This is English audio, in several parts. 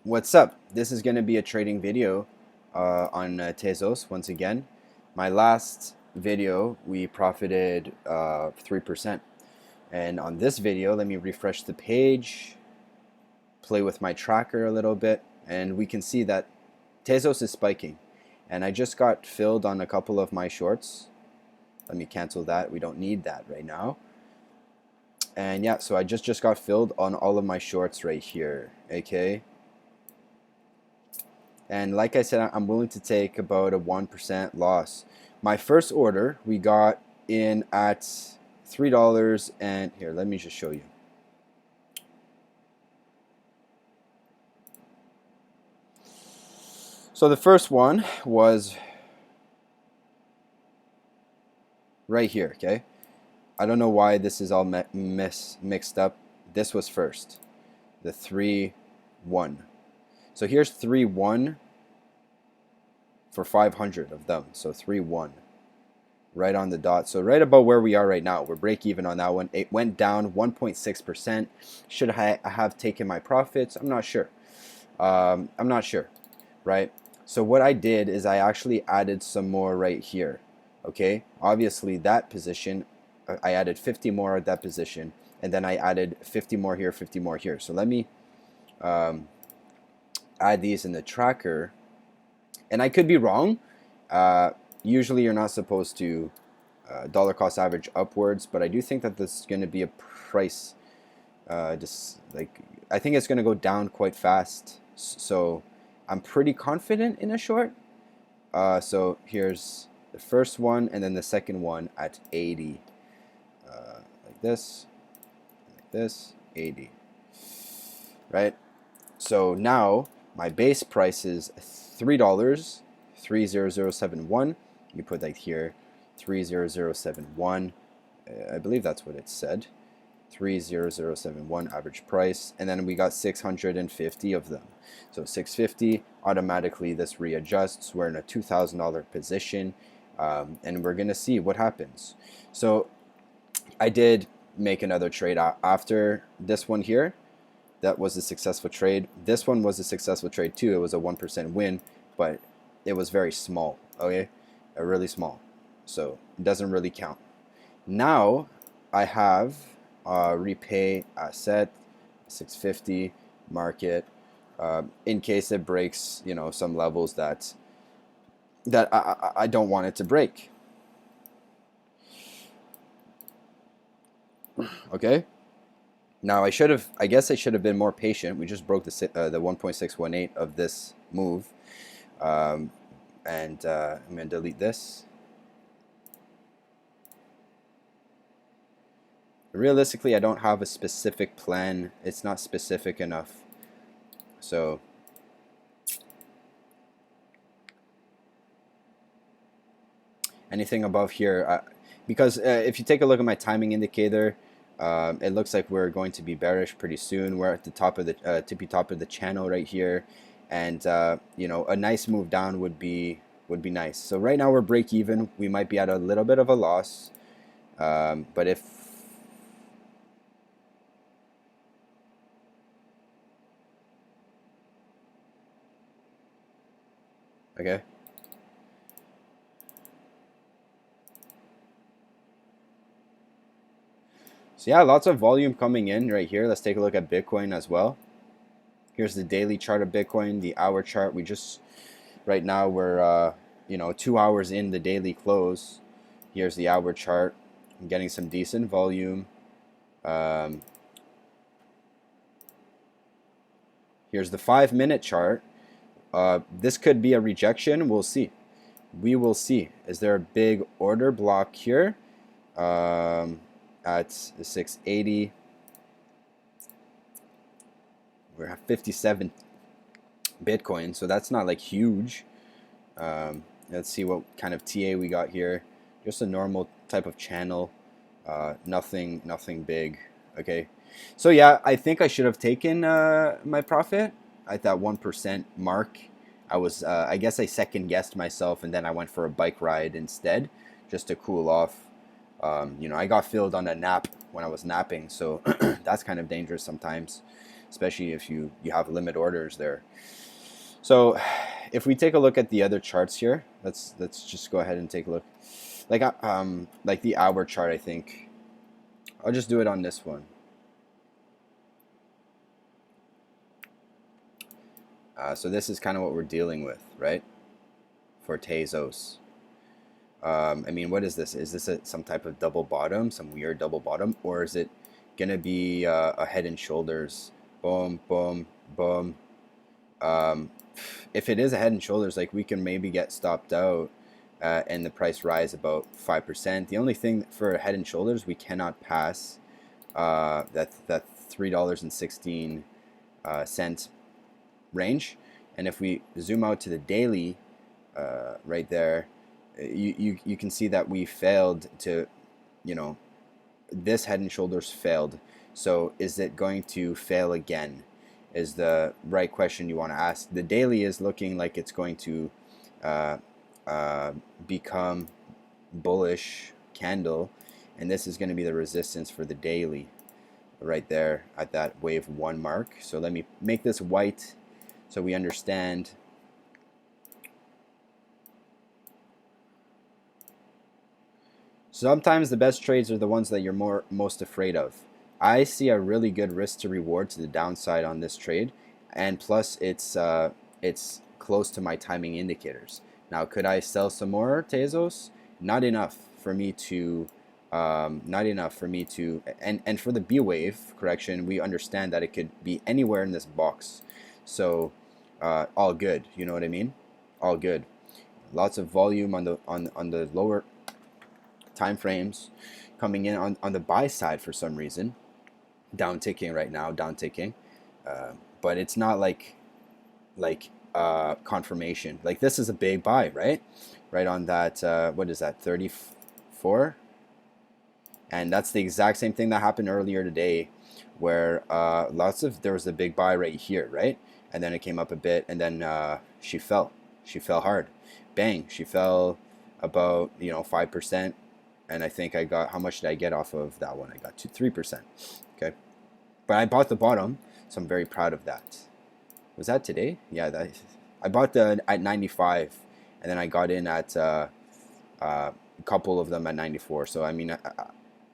What's up? This is going to be a trading video on Tezos once again. My last video we profited 3%, and on this video let me refresh the page, play with my tracker a little bit, and we can see that Tezos is spiking, and I just got filled on a couple of my shorts. Let me cancel that. We don't need that right now. And yeah, so I just got filled on all of my shorts right here. Okay. And like I said, I'm willing to take about a 1% loss. My first order we got in at $3, and here, let me just show you. So the first one was right here, okay? I don't know why this is all mixed up. This was first, the 3-1. So here's 3-1 for 500 of them. So 3-1 right on the dot. So right about where we are right now. We're break even on that one. It went down 1.6%. Should I have taken my profits? I'm not sure. I'm not sure, right? So what I did is I actually added some more right here. Okay, obviously that position, I added 50 more at that position, and then I added 50 more here, 50 more here. So let me add these in the tracker, and I could be wrong. Usually you're not supposed to dollar cost average upwards, but I do think that this is going to be a price just like I think it's going to go down quite fast, so I'm pretty confident in a short. So here's the first one, and then the second one at 80, like this, 80, right? So now my base price is $3, 30071. You put that here, 30071. I believe that's what it said. 30071 average price, and then we got 650 of them. So 650, automatically this readjusts. We're in a $2,000 position, and we're gonna see what happens. So I did make another trade after this one here. That was a successful trade. This one was a successful trade too. It was a 1% win, but it was very small. Okay, really small, so it doesn't really count. Now I have repay asset 650 market, in case it breaks, you know, some levels that I don't want it to break. Okay, now I guess I should have been more patient. We just broke the 1.618 of this move, and I'm gonna delete this. Realistically, I don't have a specific plan. It's not specific enough. So anything above here, because if you take a look at my timing indicator, it looks like we're going to be bearish pretty soon. We're at the top of the tippy top of the channel right here, and you know, a nice move down would be nice. So right now we're break even. We might be at a little bit of a loss, but if okay. So yeah, lots of volume coming in right here. Let's take a look at Bitcoin as well. Here's the daily chart of Bitcoin, the hour chart. We just, right now we're, you know, 2 hours in the daily close. Here's the hour chart. I'm getting some decent volume. Here's the 5-minute chart. This could be a rejection. We'll see. We will see. Is there a big order block here at the 680? We're at 57 Bitcoin, so that's not like huge. Let's see what kind of TA we got here. Just a normal type of channel. Nothing big. Okay. So yeah, I think I should have taken my profit at that 1% mark. I guess I second guessed myself, and then I went for a bike ride instead, just to cool off. You know, I got filled on a nap when I was napping, so that's kind of dangerous sometimes. especially if you have limit orders there. So if we take a look at the other charts here, let's just go ahead and take a look. Like the hour chart, I think I'll just do it on this one. So this is kind of what we're dealing with, right? For Tezos. I mean, what is this? Is this some type of double bottom, some weird double bottom, or is it gonna be a head and shoulders? Boom, boom, boom. If it is a head and shoulders, like we can maybe get stopped out and the price rise about 5%. The only thing for a head and shoulders, we cannot pass that $3.16 range. And if we zoom out to the daily right there, you can see that we failed to, this head and shoulders failed. So is it going to fail again is the right question you want to ask. The daily is looking like it's going to become bullish candle, and this is going to be the resistance for the daily right there at that wave 1 mark. So let me make this white so we understand. Sometimes the best trades are the ones that you're most afraid of. I see a really good risk to reward to the downside on this trade, and plus it's close to my timing indicators. Now, could I sell some more Tezos? Not enough for me to and for the B wave correction, we understand that it could be anywhere in this box. So all good, you know what I mean? All good. Lots of volume on the lower time frames coming in on the buy side for some reason. Down ticking right now, down ticking. But it's not like confirmation. Like this is a big buy, right? Right on that, what is that, 34? And that's the exact same thing that happened earlier today, where there was a big buy right here, right? And then it came up a bit, and then she fell hard. Bang, she fell about 5%. And I think I got, how much did I get off of that one? I got 3%. Okay, but I bought the bottom, so I'm very proud of that. Was that today? Yeah, I bought at 95, and then I got in at a couple of them at 94. So I mean,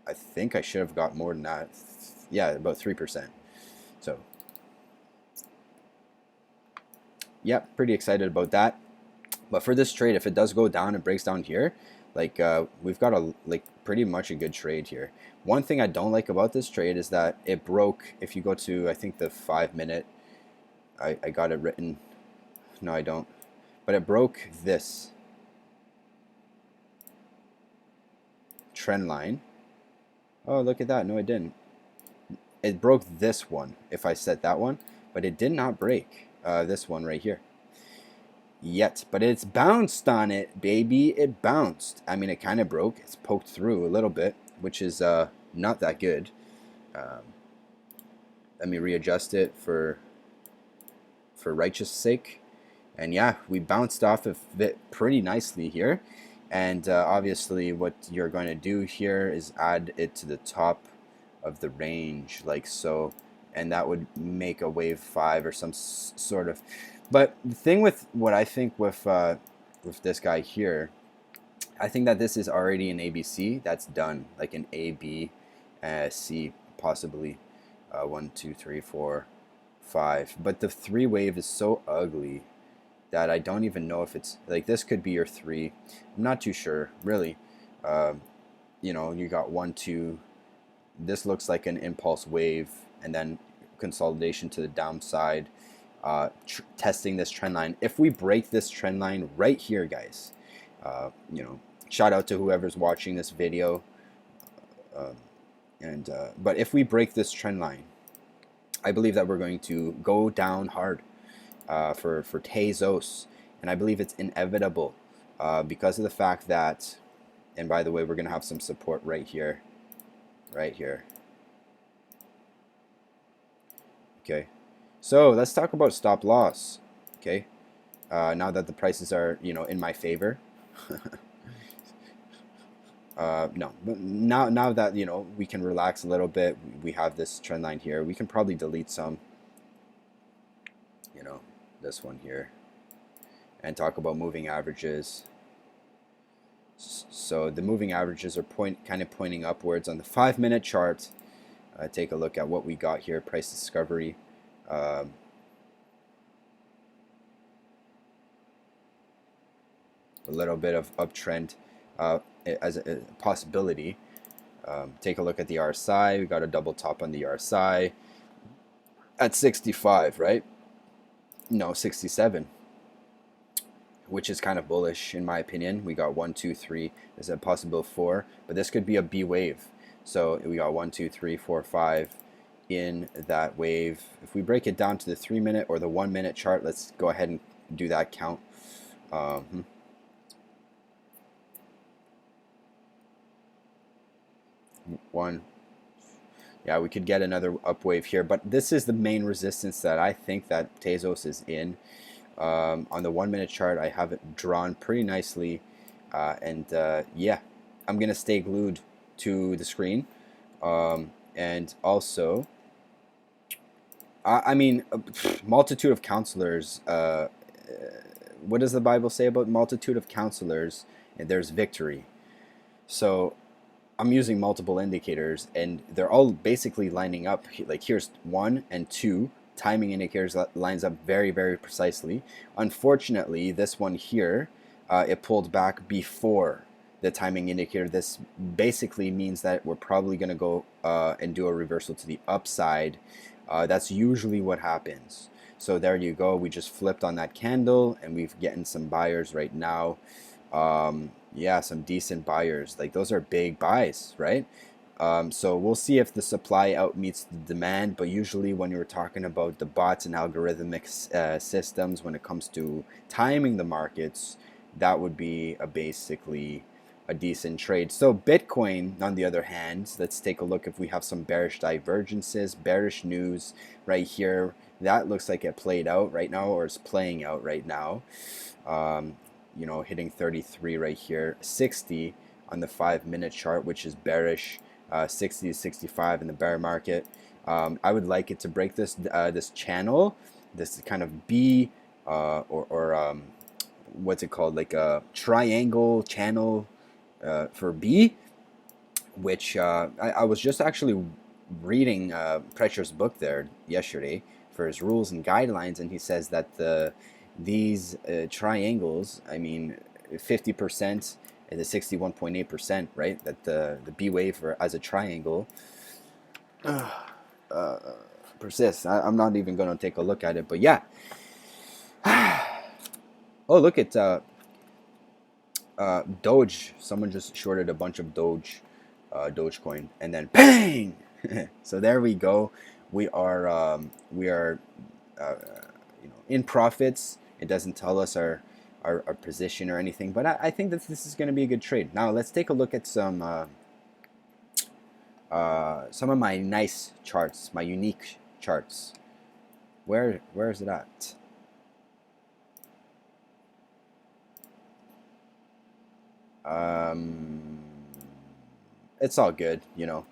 I think I should have got more than that. Yeah, about 3%. So yeah, pretty excited about that. But for this trade, if it does go down and breaks down here, like we've got pretty much a good trade here. One thing I don't like about this trade is that it broke. If you go to, I think, the 5-minute, I got it written. No, I don't. But it broke this trend line. Oh, look at that. No, it didn't. It broke this one if I set that one, but it did not break this one right here yet. But it's bounced on it, baby. It bounced. I mean, it kind of broke. It's poked through a little bit, which is not that good. Let me readjust it for righteous sake. And yeah, we bounced off of it pretty nicely here. And obviously what you're going to do here is add it to the top of the range like so, and that would make a wave 5 or some sort of. But the thing with what I think with this guy here, I think that this is already an ABC that's done, like an A, B, C possibly. 1, 2, 3, 4, 5. But the 3 wave is so ugly that I don't even know if it's like, this could be your 3. I'm not too sure really. You got 1, 2. This looks like an impulse wave, and then consolidation to the downside, testing this trend line. If we break this trend line right here, guys, shout out to whoever's watching this video. But if we break this trend line, I believe that we're going to go down hard for Tezos, and I believe it's inevitable because of the fact that, and by the way, we're going to have some support right here. Okay, so let's talk about stop loss. Okay, now that the prices are in my favor. No, but now that we can relax a little bit, we have this trend line here. We can probably delete some. you know, this one here, and talk about moving averages. So the moving averages are kind of pointing upwards on the 5-minute chart. Take a look at what we got here, price discovery. Um, a little bit of uptrend as a possibility. Take a look at the RSI. We got a double top on the RSI at 65, right? No, 67, which is kind of bullish in my opinion. We got 1, 2, 3. There's a possible 4, but this could be a B wave. So we got 1, 2, 3, 4, 5 in that wave. If we break it down to the 3-minute or the 1-minute chart, let's go ahead and do that count. One, yeah, we could get another up wave here, but this is the main resistance that I think that Tezos is in. On the 1-minute chart, I have it drawn pretty nicely, and yeah, I'm gonna stay glued to the screen, and also, I mean, multitude of counselors. What does the Bible say about multitude of counselors? And there's victory. So I'm using multiple indicators, and they're all basically lining up. Like here's 1 and 2 timing indicators that lines up very, very precisely. Unfortunately, this one here, it pulled back before the timing indicator. This basically means that we're probably going to go and do a reversal to the upside. That's usually what happens. So there you go. We just flipped on that candle, and we've getting some buyers right now. Yeah, some decent buyers. Like those are big buys, right? So we'll see if the supply out meets the demand. But usually when you're talking about the bots and algorithmic systems, when it comes to timing the markets, that would be basically a decent trade. So Bitcoin, on the other hand, let's take a look if we have some bearish divergences, bearish news right here. That looks like it played out right now, or is playing out right now. You know, hitting 33 right here, 60 on the 5-minute chart, which is bearish, 60 to 65 in the bear market. I would like it to break this this channel, this kind of B or what's it called, like a triangle channel for B, which I was just actually reading Pressure's book there yesterday for his rules and guidelines, and he says that these triangles, I mean 50% and the 61.8%, right, that the B wave as a triangle persists. I'm not even going to take a look at it, but yeah. Oh, look at Doge. Someone just shorted a bunch of Dogecoin, and then bang. So there we go. We are you know, in profits. It doesn't tell us our position or anything, but I think that this is going to be a good trade. Now let's take a look at some of my nice charts, my unique charts. Where is it at? It's all good, you know.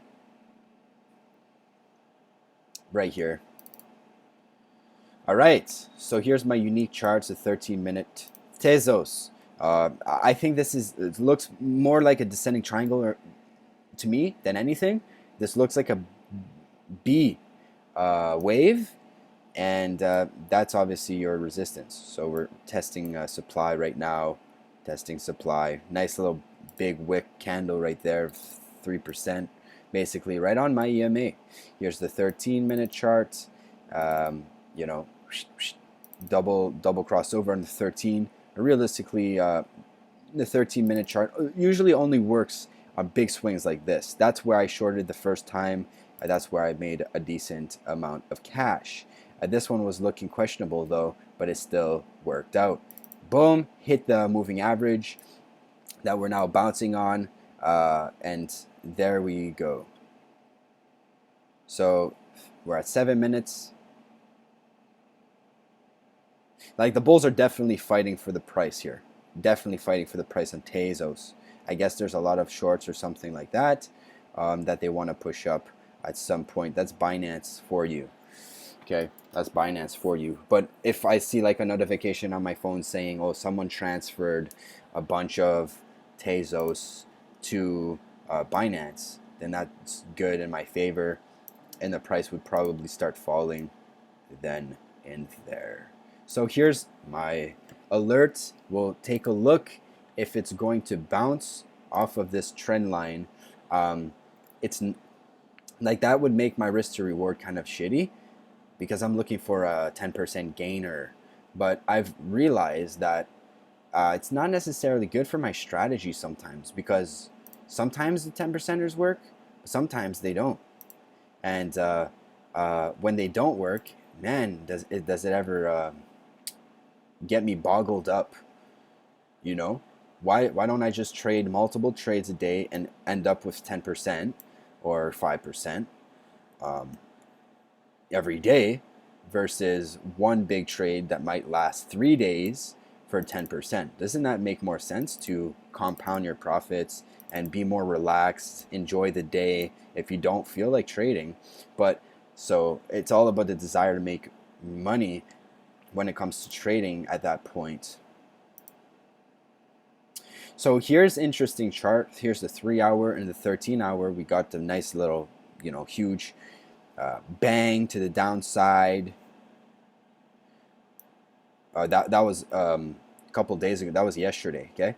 Right here. All right, so here's my unique charts, a 13-minute Tezos. I think it looks more like a descending triangle to me than anything. This looks like a B wave, and that's obviously your resistance. So we're testing supply right now, testing supply. Nice little big wick candle right there, 3%, basically right on my EMA. Here's the 13-minute chart. You know, double crossover on the 13. Realistically, the 13-minute chart usually only works on big swings like this. That's where I shorted the first time. That's where I made a decent amount of cash. This one was looking questionable though, but it still worked out. Boom, hit the moving average that we're now bouncing on, and there we go. So we're at 7 minutes. Like the bulls are definitely fighting for the price here. Definitely fighting for the price on Tezos. I guess there's a lot of shorts or something like that that they want to push up at some point. That's Binance for you. Okay, that's Binance for you. But if I see like a notification on my phone saying, oh, someone transferred a bunch of Tezos to Binance, then that's good in my favor, and the price would probably start falling then in there. So here's my alert. We'll take a look if it's going to bounce off of this trend line. It's like that would make my risk to reward kind of shitty because I'm looking for a 10% gainer. But I've realized that it's not necessarily good for my strategy sometimes, because sometimes the 10%ers work, sometimes they don't. And when they don't work, man, does it ever get me boggled up? You know, why don't I just trade multiple trades a day and end up with 10% or 5% every day, versus one big trade that might last 3 days for 10%? Doesn't that make more sense to compound your profits and be more relaxed, enjoy the day if you don't feel like trading? But so it's all about the desire to make money when it comes to trading at that point. So here's interesting chart. Here's the 3-hour and the 13-hour. We got the nice little, huge bang to the downside. That was a couple days ago. That was yesterday. Okay,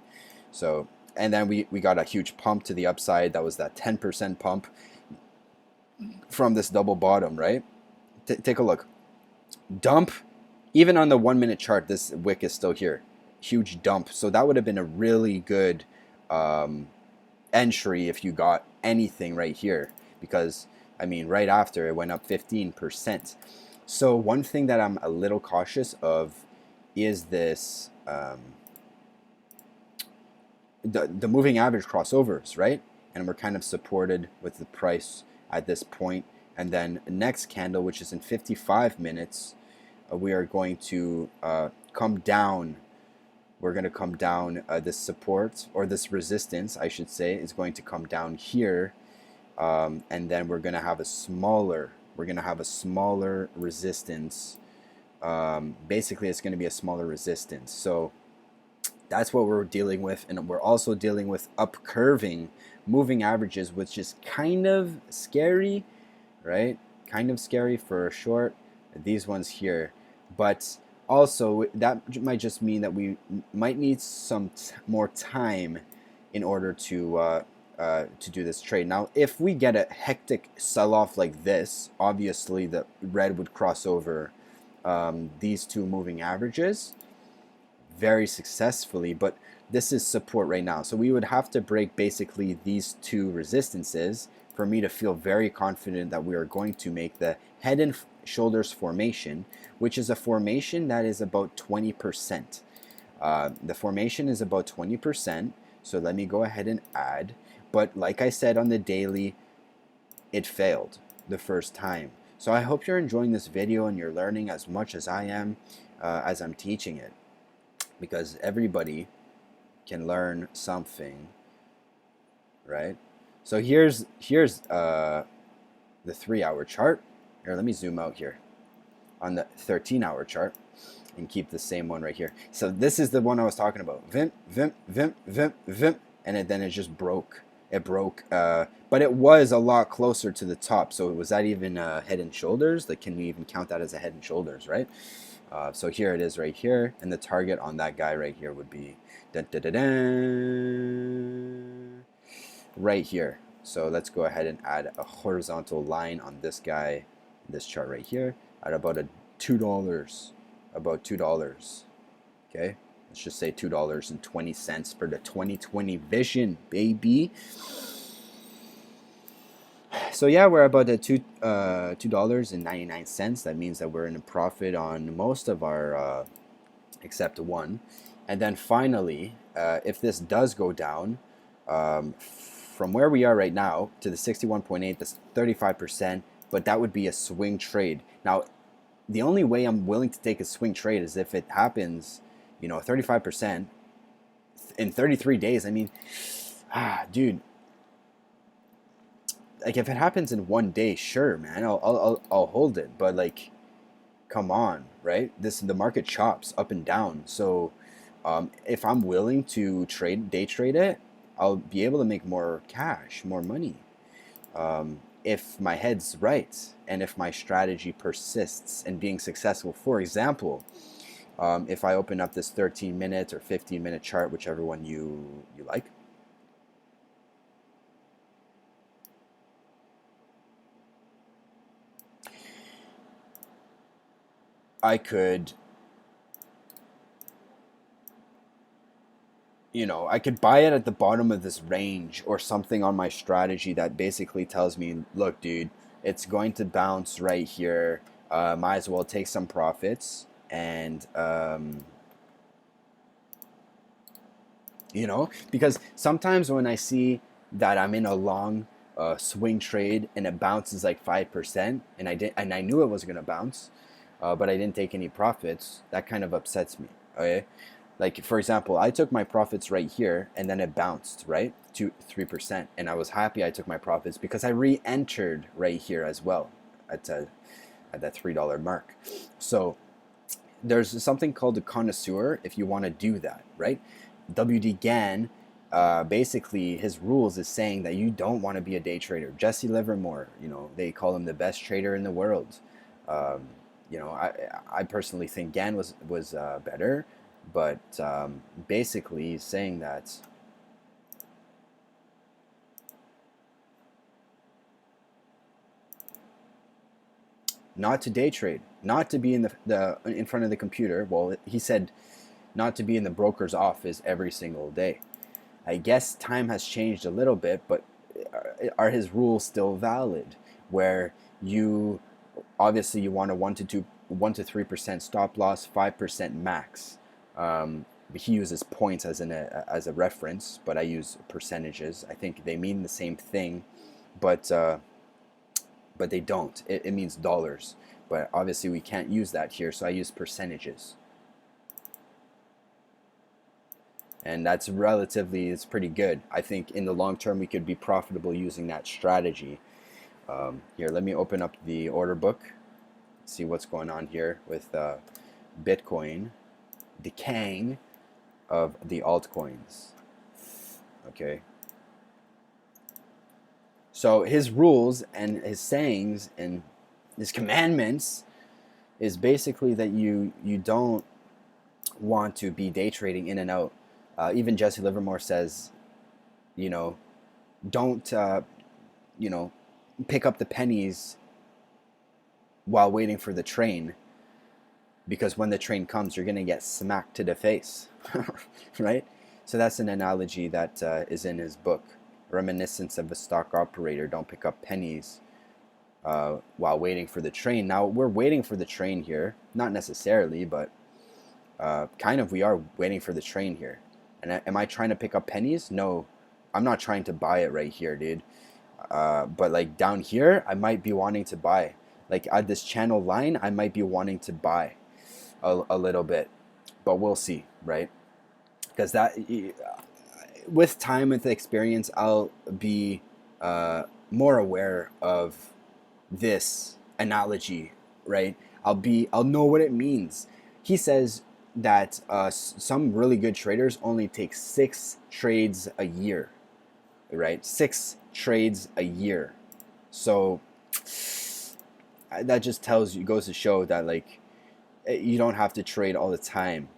so and then we got a huge pump to the upside. That was that 10% pump from this double bottom, right? Take a look. Dump. Even on the 1-minute chart, this wick is still here. Huge dump. So that would have been a really good entry if you got anything right here, because I mean, right after it went up 15%. So one thing that I'm a little cautious of is this the moving average crossovers, right? And we're kind of supported with the price at this point. And then next candle, which is in 55 minutes, we are going to come down. We're going to come down. This support, or this resistance, I should say, is going to come down here, and then we're going to have a smaller. Resistance. Basically, it's going to be a smaller resistance. So that's what we're dealing with, and we're also dealing with up curving moving averages, which is kind of scary, right? Kind of scary for a short. These ones here, but also that might just mean that we might need some more time in order to do this trade. Now, if we get a hectic sell-off like this, obviously the red would cross over these two moving averages very successfully, but this is support right now. So we would have to break basically these two resistances for me to feel very confident that we are going to make the head and shoulders formation, which is a formation that is about 20%. The formation is about 20%. So let me go ahead and add. But like I said on the daily, it failed the first time. So I hope you're enjoying this video and you're learning as much as I am as I'm teaching it, because everybody can learn something, right? So here's the 3-hour chart. Here, let me zoom out here on the 13-hour chart and keep the same one right here. So this is the one I was talking about. Vimp, vimp, vimp, vimp, vimp, and then it just broke. It broke, but it was a lot closer to the top. So was that even head and shoulders? Like, can we even count that as a head and shoulders, right? So here it is right here, and the target on that guy right here would be right here. So let's go ahead and add a horizontal line on this guy, this chart right here, at about $2, about $2. Okay, let's just say $2.20 for the 2020 vision, baby. So yeah, we're about at $2.99. That means that we're in a profit on most of our except one. And then finally, if this does go down from where we are right now to the 61.8, that's 35%, but that would be a swing trade. Now, the only way I'm willing to take a swing trade is if it happens, 35% in 33 days. I mean, dude, like if it happens in one day, sure, man, I'll hold it. But like come on, right? The market chops up and down. So if I'm willing to day trade it, I'll be able to make more cash, more money. If my head's right and if my strategy persists in being successful. For example, if I open up this 13-minute or 15-minute chart, whichever one you like, I could, I could buy it at the bottom of this range or something on my strategy that basically tells me, look, dude, it's going to bounce right here. Might as well take some profits. And, because sometimes when I see that I'm in a long swing trade and it bounces like 5%, and I knew it was going to bounce, but I didn't take any profits, that kind of upsets me. Okay. Like, for example, I took my profits right here and then it bounced, right, to 3%. And I was happy I took my profits because I re-entered right here as well at that $3 mark. So there's something called a connoisseur if you want to do that, right? WD Gann, basically his rules is saying that you don't want to be a day trader. Jesse Livermore, they call him the best trader in the world. I personally think Gann was better. But basically, he's saying that not to day trade, not to be in the in front of the computer. Well, he said not to be in the broker's office every single day. I guess time has changed a little bit, but are his rules still valid? Where you obviously you want a 1 to 3% stop loss, 5% max. He uses points as a reference, but I use percentages. I think they mean the same thing, but they don't. It means dollars, but obviously we can't use that here, so I use percentages. And that's it's pretty good. I think in the long term we could be profitable using that strategy. Here, let me open up the order book, see what's going on here with Bitcoin decaying of the altcoins. Okay. So his rules and his sayings and his commandments is basically that you don't want to be day trading in and out. Even Jesse Livermore says, don't pick up the pennies while waiting for the train, because when the train comes, you're going to get smacked to the face, right? So that's an analogy that is in his book, Reminiscence of a Stock Operator. Don't pick up pennies while waiting for the train. Now, we're waiting for the train here. Not necessarily, but kind of we are waiting for the train here. And am I trying to pick up pennies? No, I'm not trying to buy it right here, dude. But like down here, I might be wanting to buy. Like at this channel line, I might be wanting to buy a little bit, but we'll see, right? Because that, with time, with experience, I'll be more aware of this analogy, right? I'll know what it means. He says that some really good traders only take 6 trades a year, right? 6 trades a year. So that just goes to show that like you don't have to trade all the time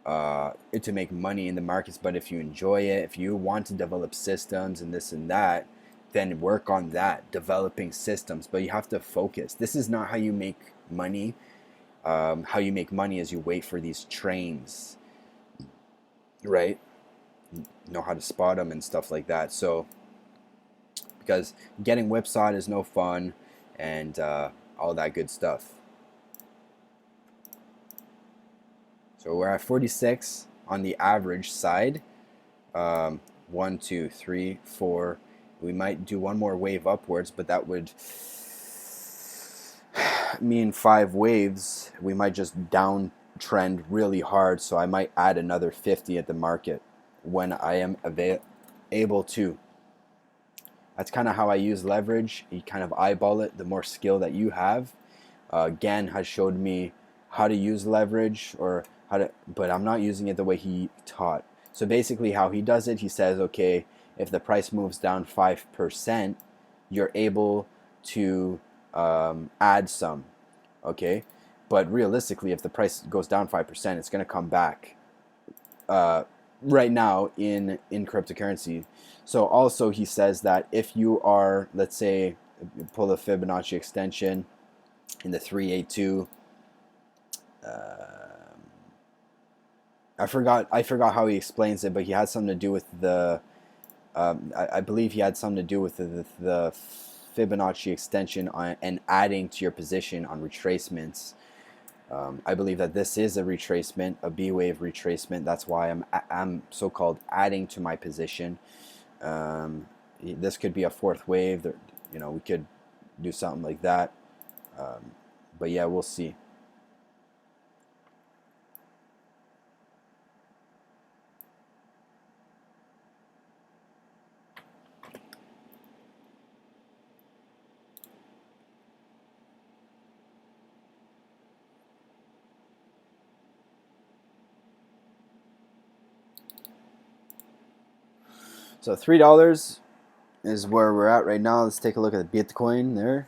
to make money in the markets. But if you enjoy it, if you want to develop systems and this and that, then work on that, developing systems. But you have to focus. This is not how you make money. How you make money is you wait for these trains, right? Know how to spot them and stuff like that. So because getting whipsawed is no fun, and all that good stuff. So we're at 46 on the average side. 1, 2, 3, 4. We might do one more wave upwards, but that would mean 5 waves. We might just downtrend really hard. So I might add another 50 at the market when I am able to. That's kind of how I use leverage. You kind of eyeball it. The more skill that you have, Gann has showed me how to use leverage or how to, but I'm not using it the way he taught. So basically how he does it, he says, okay, if the price moves down 5%, you're able to add some, okay? But realistically, if the price goes down 5%, it's going to come back right now in cryptocurrency. So also he says that if you are, let's say, pull the Fibonacci extension in the 382, I forgot how he explains it, but he had something to do with the I believe he had something to do with the Fibonacci extension and adding to your position on retracements. I believe that this is a retracement, a B wave retracement. That's why I'm so-called adding to my position. This could be a fourth wave. You know, we could do something like that. But yeah, we'll see. So $3 is where we're at right now. Let's take a look at Bitcoin there.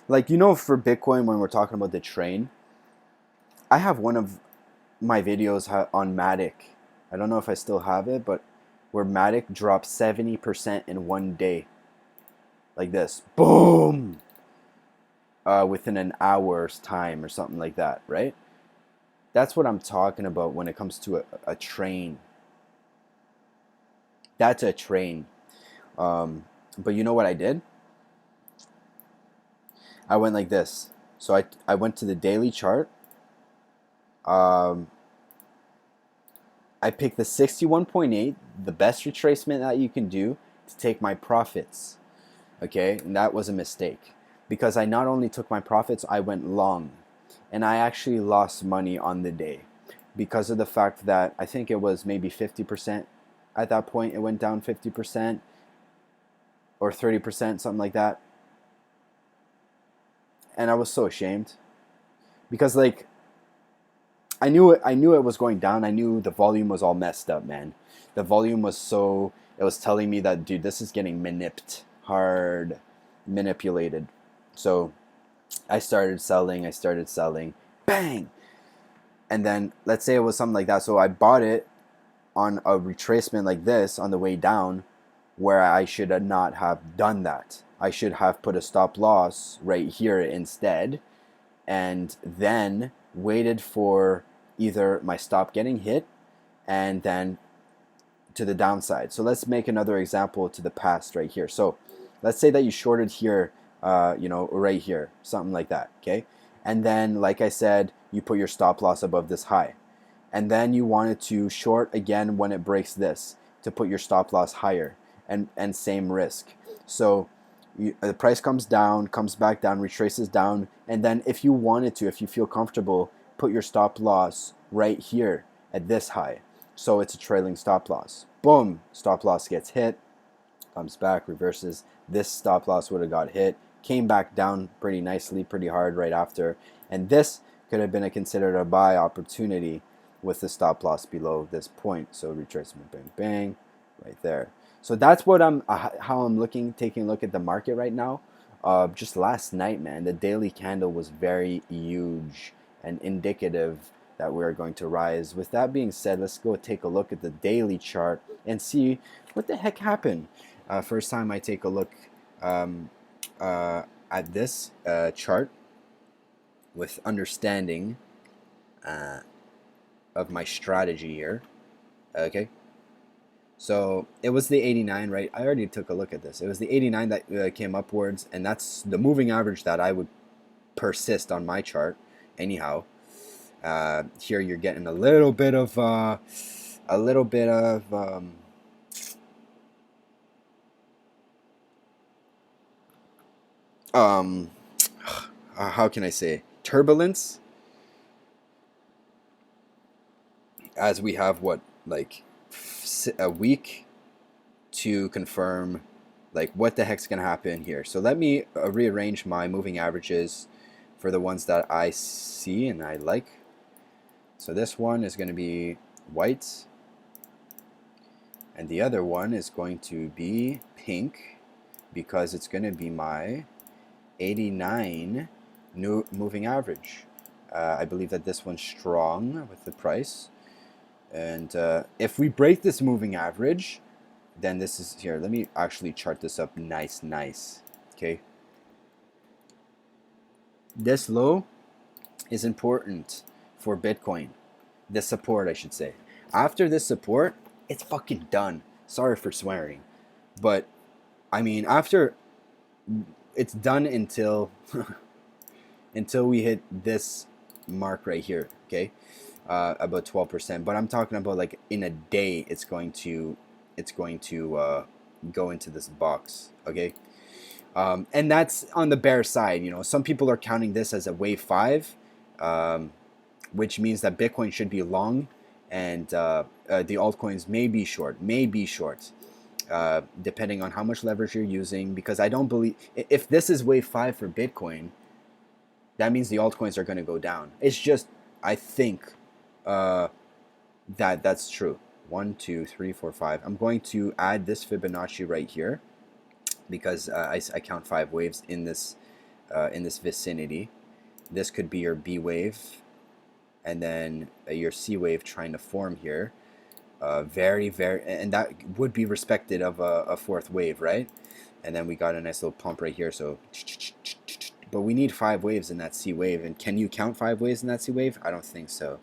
Like, you know, for Bitcoin, when we're talking about the train, I have one of my videos on Matic. I don't know if I still have it, but where Matic dropped 70% in one day. Like this. Boom! Within an hour's time or something like that, right? That's what I'm talking about when it comes to a train. That's a train. But you know what I did? I went like this. So I went to the daily chart. I picked the 61.8, the best retracement that you can do to take my profits. Okay, and that was a mistake because I not only took my profits, I went long, and I actually lost money on the day because of the fact that I think it was maybe 50% at that point. It went down 50% or 30%, something like that, and I was so ashamed because, like, I knew it was going down. I knew the volume was all messed up, man. The volume was so, it was telling me that, dude, this is getting hard manipulated. So I started selling, bang. And then let's say it was something like that. So I bought it on a retracement like this on the way down, where I should not have done that. I should have put a stop loss right here instead, and then waited for either my stop getting hit and then to the downside. So let's make another example to the past right here. So let's say that you shorted here, you know, right here, something like that, okay? And then, like I said, you put your stop loss above this high. And then you wanted to short again when it breaks this to put your stop loss higher, and same risk. So the price comes down, comes back down, retraces down, and then if you wanted to, if you feel comfortable, put your stop loss right here at this high. So it's a trailing stop loss. Boom, stop loss gets hit, comes back, reverses. This stop loss would have got hit, came back down pretty nicely, pretty hard right after, and this could have been considered a buy opportunity with the stop loss below this point. So retracement, bang, bang, right there. So that's what how I'm taking a look at the market right now. Just last night, man, the daily candle was very huge and indicative that we are going to rise. With that being said, let's go take a look at the daily chart and see what the heck happened. First time I take a look at this chart with understanding of my strategy here. Okay. So it was the 89, right? I already took a look at this. It was the 89 that came upwards, and that's the moving average that I would persist on my chart. Anyhow, here you're getting a little bit of how can I say, turbulence, as we have what, like a week to confirm like what the heck's gonna happen here. So let me rearrange my moving averages for the ones that I see and I like. So this one is going to be white, and the other one is going to be pink, because it's going to be my 89 new moving average. I believe that this one's strong with the price, and if we break this moving average, then this is here. Let me actually chart this up nice. Okay, this low is important for Bitcoin. This support, I should say. After this support, it's fucking done. Sorry for swearing, but I mean, after, it's done until until we hit this mark right here. Okay, about 12%. But I'm talking about like in a day, it's going to go into this box. Okay, and that's on the bear side. You know, some people are counting this as a wave 5, which means that Bitcoin should be long, and the altcoins may be short, depending on how much leverage you're using. Because I don't believe, if this is wave 5 for Bitcoin, that means the altcoins are going to go down. It's just, I think that's true. 1, 2, 3, 4, 5. I'm going to add this Fibonacci right here, because I count 5 waves in this vicinity. This could be your B wave, and then your C wave trying to form here. Very, and that would be respected of a 4th wave, right? And then we got a nice little pump right here. So, but we need 5 waves in that C wave. And can you count 5 waves in that C wave? I don't think so.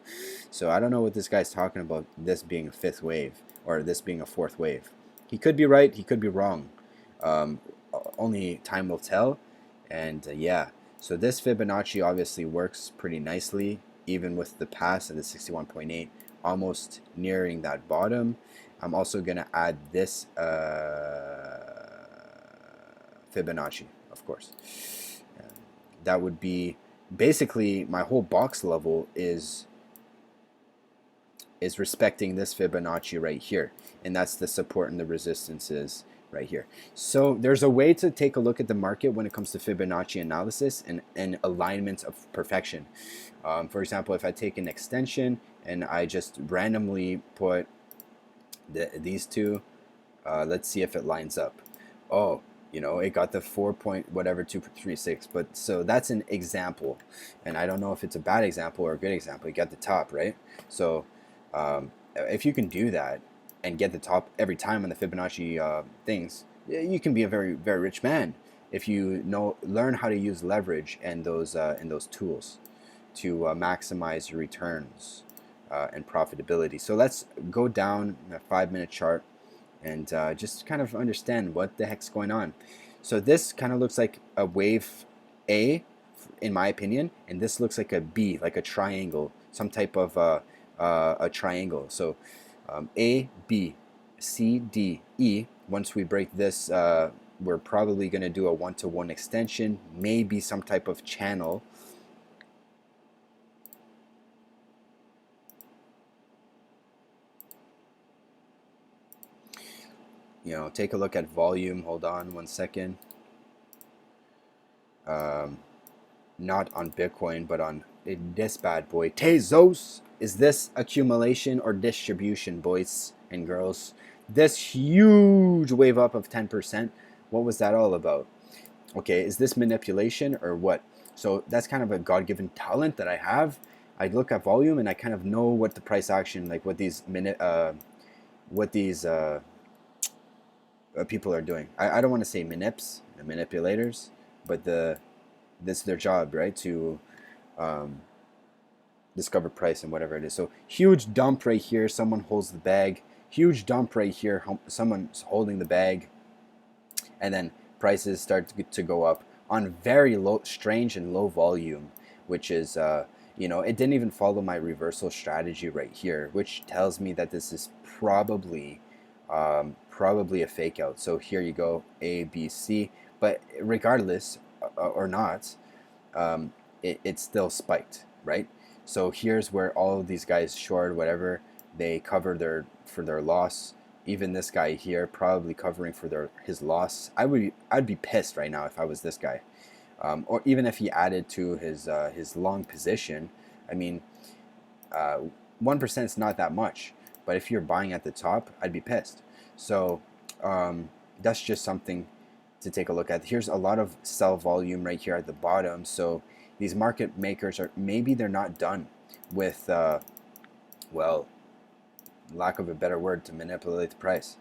So I don't know what this guy's talking about, this being a 5th wave, or this being a 4th wave. He could be right, he could be wrong. Only time will tell. And yeah, so this Fibonacci obviously works pretty nicely, even with the pass at the 61.8, almost nearing that bottom. I'm also going to add this Fibonacci, of course. That would be basically my whole box level is respecting this Fibonacci right here, and that's the support and the resistances right here. So there's a way to take a look at the market when it comes to Fibonacci analysis and alignment of perfection. For example, if I take an extension and I just randomly put these two, let's see if it lines up. Oh, you know, it got the 4 point whatever 236. But so that's an example, and I don't know if it's a bad example or a good example. You got the top, right? So if you can do that and get the top every time on the Fibonacci things, you can be a very, very rich man if you learn how to use leverage and those tools to maximize your returns and profitability. So let's go down a 5-minute chart and just kind of understand what the heck's going on. So this kind of looks like a wave A, in my opinion, and this looks like a B, like a triangle, some type of a triangle. So A, B, C, D, E. Once we break this, we're probably going to do a 1-to-1 extension, maybe some type of channel. You know, take a look at volume. Hold on 1 second. Not on Bitcoin, but on this bad boy, Tezos. Is this accumulation or distribution, boys and girls? This huge wave up of 10%, what was that all about? Okay, is this manipulation or what? So that's kind of a God-given talent that I have. I look at volume and I kind of know what the price action, like what these people are doing. I don't want to say manipulators, but this is their job, right? To discover price and whatever it is. So huge dump right here, someone holds the bag. Huge dump right here, someone's holding the bag, and then prices start to go up on very low, strange and low volume, which is you know, it didn't even follow my reversal strategy right here, which tells me that this is probably a fake out. So here you go, A, B, C, but regardless or not, it still spiked, right? So here's where all of these guys short whatever, they cover for their loss. Even this guy here probably covering for his loss. I'd be pissed right now if I was this guy. or even if he added to his long position, I mean, 1% is not that much. But if you're buying at the top, I'd be pissed. So that's just something to take a look at. Here's a lot of sell volume right here at the bottom. So these market makers are, maybe they're not done with, well, lack of a better word, to manipulate the price.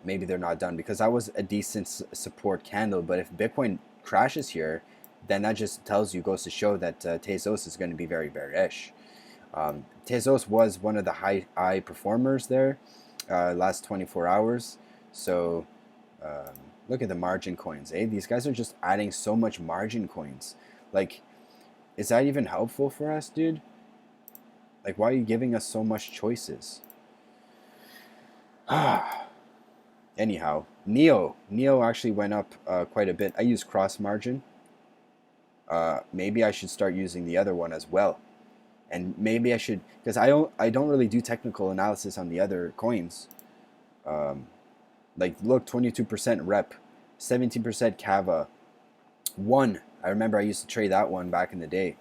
Maybe they're not done, because that was a decent support candle. But if Bitcoin crashes here, then that just goes to show that Tezos is going to be very bearish. Tezos was one of the high performers there last 24 hours. So look at the margin coins, eh? These guys are just adding so much margin coins. Like, is that even helpful for us, dude? Like, why are you giving us so much choices? Anyhow, Neo actually went up quite a bit. I use cross margin. Maybe I should start using the other one as well. And maybe I should, because I don't really do technical analysis on the other coins. Like, look, 22% rep, 17% Kava, 1. I remember I used to trade that one back in the day,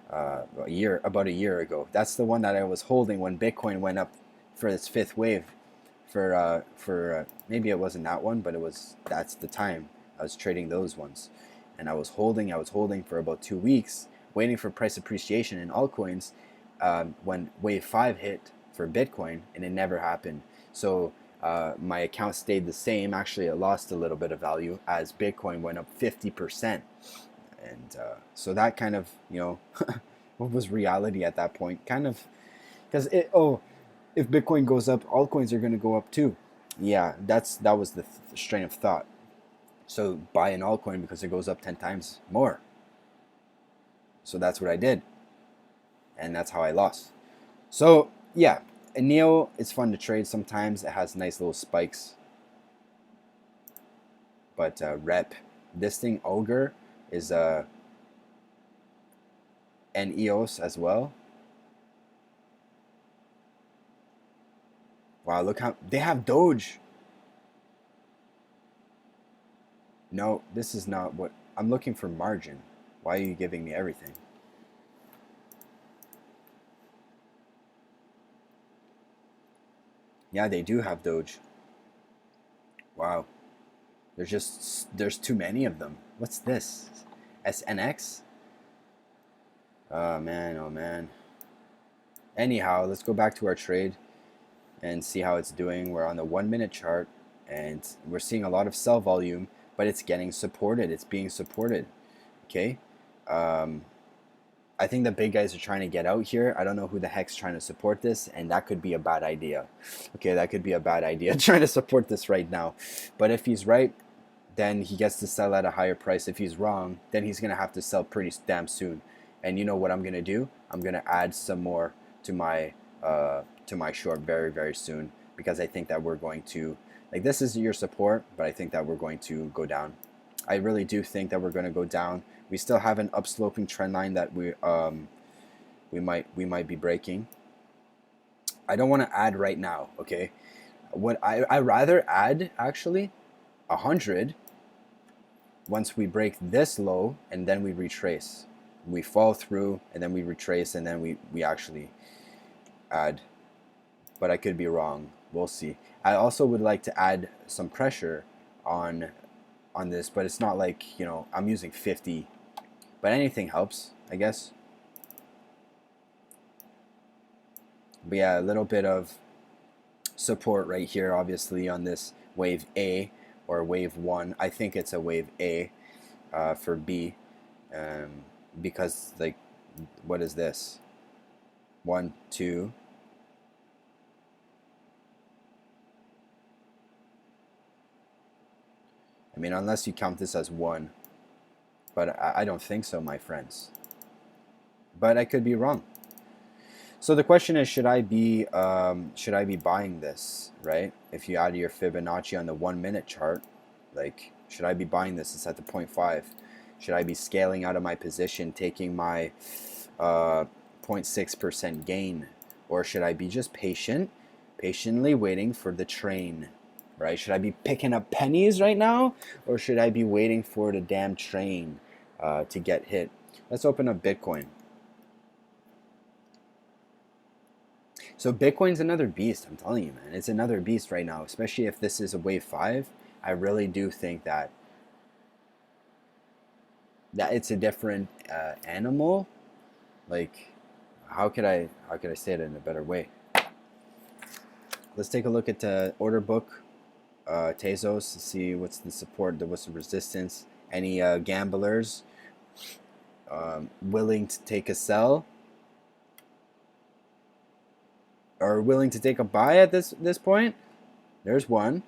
about a year ago. That's the one that I was holding when Bitcoin went up for its 5th wave. For maybe it wasn't that one, but that's the time I was trading those ones, and I was holding for about 2 weeks, waiting for price appreciation in altcoins, when wave 5 hit for Bitcoin, and it never happened. So my account stayed the same. Actually, it lost a little bit of value as Bitcoin went up 50%, and so that kind of, what was reality at that point? Kind of, because if Bitcoin goes up, altcoins are going to go up too. Yeah, that was the strain of thought. So buy an altcoin because it goes up 10 times more. So that's what I did, and that's how I lost. So yeah, and Neo is fun to trade sometimes. It has nice little spikes. But rep, this thing Ogre is and EOS as well. Wow, look how they have Doge. No, this is not what I'm looking for. Margin. Why are you giving me everything? Yeah, they do have Doge. Wow. There's too many of them. What's this? SNX? Oh man, oh man. Anyhow, let's go back to our trade and see how it's doing. We're on the 1-minute chart, and we're seeing a lot of sell volume, but it's getting supported. It's being supported. Okay. I think the big guys are trying to get out here. I don't know who the heck's trying to support this, and that could be a bad idea. Okay, that could be a bad idea, trying to support this right now. But if he's right, then he gets to sell at a higher price. If he's wrong, then he's going to have to sell pretty damn soon. And you know what I'm going to do? I'm going to add some more to my short very, very soon, because I think that we're going to, like, this is your support, but I think that we're going to go down. I really do think that we're going to go down. We still have an upsloping trend line that we might be breaking. I don't want to add right now, okay? What I rather add actually 100 once we break this low, and then we retrace. We fall through, and then we retrace, and then we actually add. But I could be wrong. We'll see. I also would like to add some pressure on this, but it's not like, I'm using 50, but anything helps, I guess. But yeah, a little bit of support right here, obviously, on this wave A or wave 1. I think it's a wave A for B, because, like, what is this? 1, 2. I mean, unless you count this as 1, but I don't think so, my friends. But I could be wrong. So the question is, should I be buying this, right? If you add your Fibonacci on the 1-minute chart, like, should I be buying this? It's at the 0.5. Should I be scaling out of my position, taking my 0.6% gain, or should I be just patiently waiting for the train, right? Should I be picking up pennies right now, or should I be waiting for the damn train to get hit? Let's open up Bitcoin. So Bitcoin's another beast, I'm telling you, man. It's another beast right now, especially if this is a wave 5. I really do think that it's a different animal. Like, how could I say it in a better way? Let's take a look at the order book, Tezos, to see what's the support, what's the resistance. Any gamblers willing to take a sell or willing to take a buy at this point? There's one.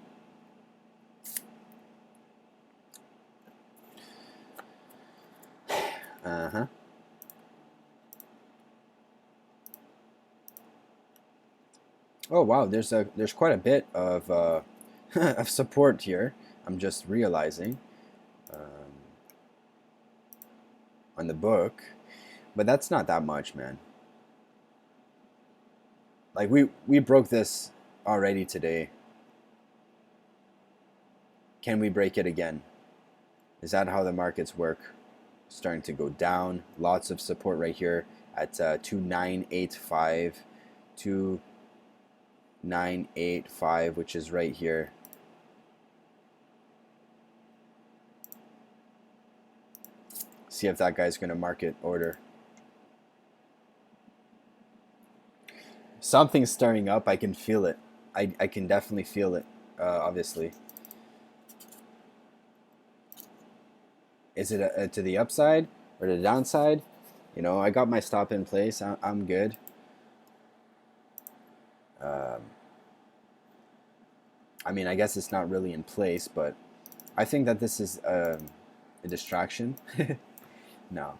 Uh-huh. Oh wow, there's quite a bit of of support here. I'm just realizing on the book, but that's not that much, man. Like we broke this already today. Can we break it again? Is that how the markets work? Starting to go down. Lots of support right here at 2985, 2985, which is right here. See if that guy's going to market order. Something's stirring up. I can feel it. I can definitely feel it, obviously. Is it to the upside or the downside? You know, I got my stop in place. I'm good. I mean, I guess it's not really in place, but I think that this is a distraction. No.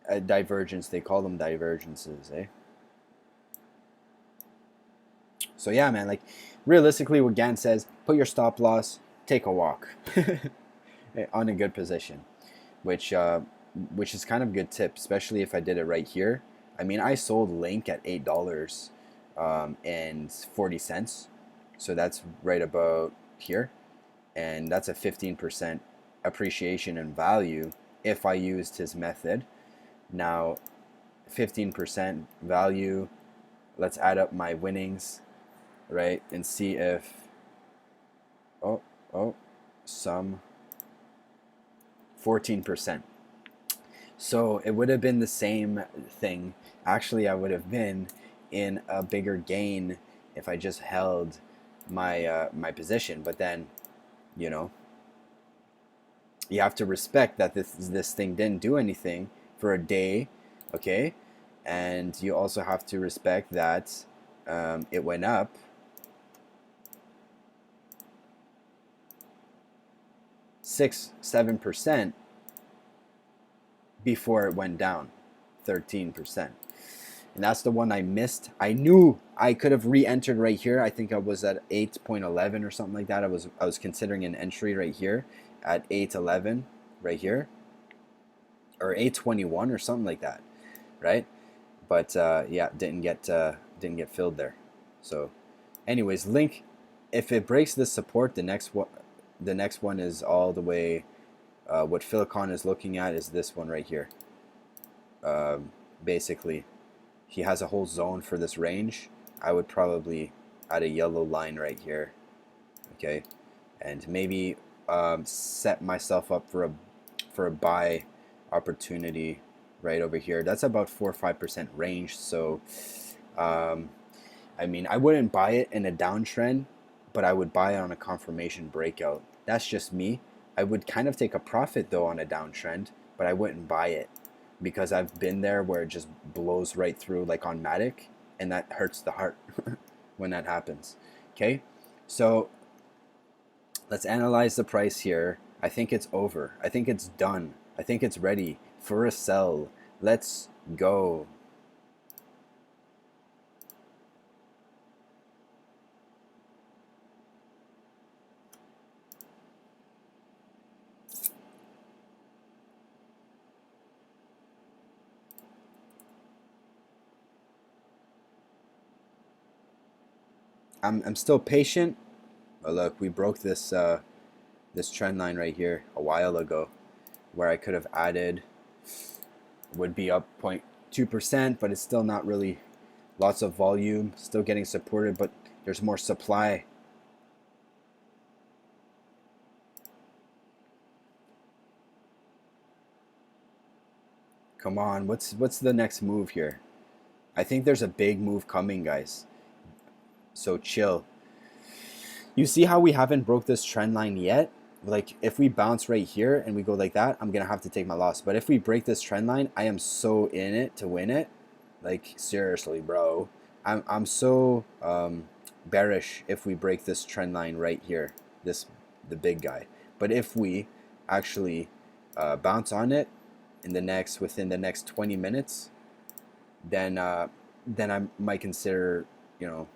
A divergence. They call them divergences, eh? So yeah, man, like realistically what Gann says, put your stop loss, take a walk on a good position, which is kind of a good tip, especially if I did it right here. I mean, I sold Link at $8 and 40 cents. So that's right about here. And that's a 15% appreciation in value if I used his method. Now, 15% value, let's add up my winnings, right? And see if, some 14%. So it would have been the same thing. Actually, I would have been in a bigger gain if I just held my my position. But then, you know, you have to respect that this thing didn't do anything for a day, okay? And you also have to respect that it went up 6-7% before it went down 13%. And that's the one I missed. I knew I could have re-entered right here. I think I was at 8.11 or something like that. I was considering an entry right here at 8.11 right here, or 8.21 or something like that, right? But yeah, didn't get filled there. So, anyways, Link, if it breaks this support, the next one is all the way. What Philicon is looking at is this one right here. Basically, he has a whole zone for this range. I would probably add a yellow line right here, okay, and maybe set myself up for a buy opportunity right over here. That's about 4 or 5% range. So, I mean, I wouldn't buy it in a downtrend, but I would buy it on a confirmation breakout. That's just me. I would kind of take a profit though on a downtrend, but I wouldn't buy it because I've been there where it just blows right through, like on Matic, and that hurts the heart when that happens. Okay, so let's analyze the price here. I think it's over. I think it's done. I think it's ready for a sell. Let's go. I'm still patient. Look, we broke this this trend line right here a while ago, where I could have added, would be up 0.2%, but it's still not really lots of volume, still getting supported, but there's more supply. Come on, what's the next move here? I think there's a big move coming, guys. So chill. You see how we haven't broke this trend line yet? Like, if we bounce right here and we go like that, I'm gonna have to take my loss. But if we break this trend line, I am so in it to win it. Like, seriously, bro. I'm so bearish if we break this trend line right here, the big guy. But if we actually bounce on it within the next 20 minutes, then I might consider, you know.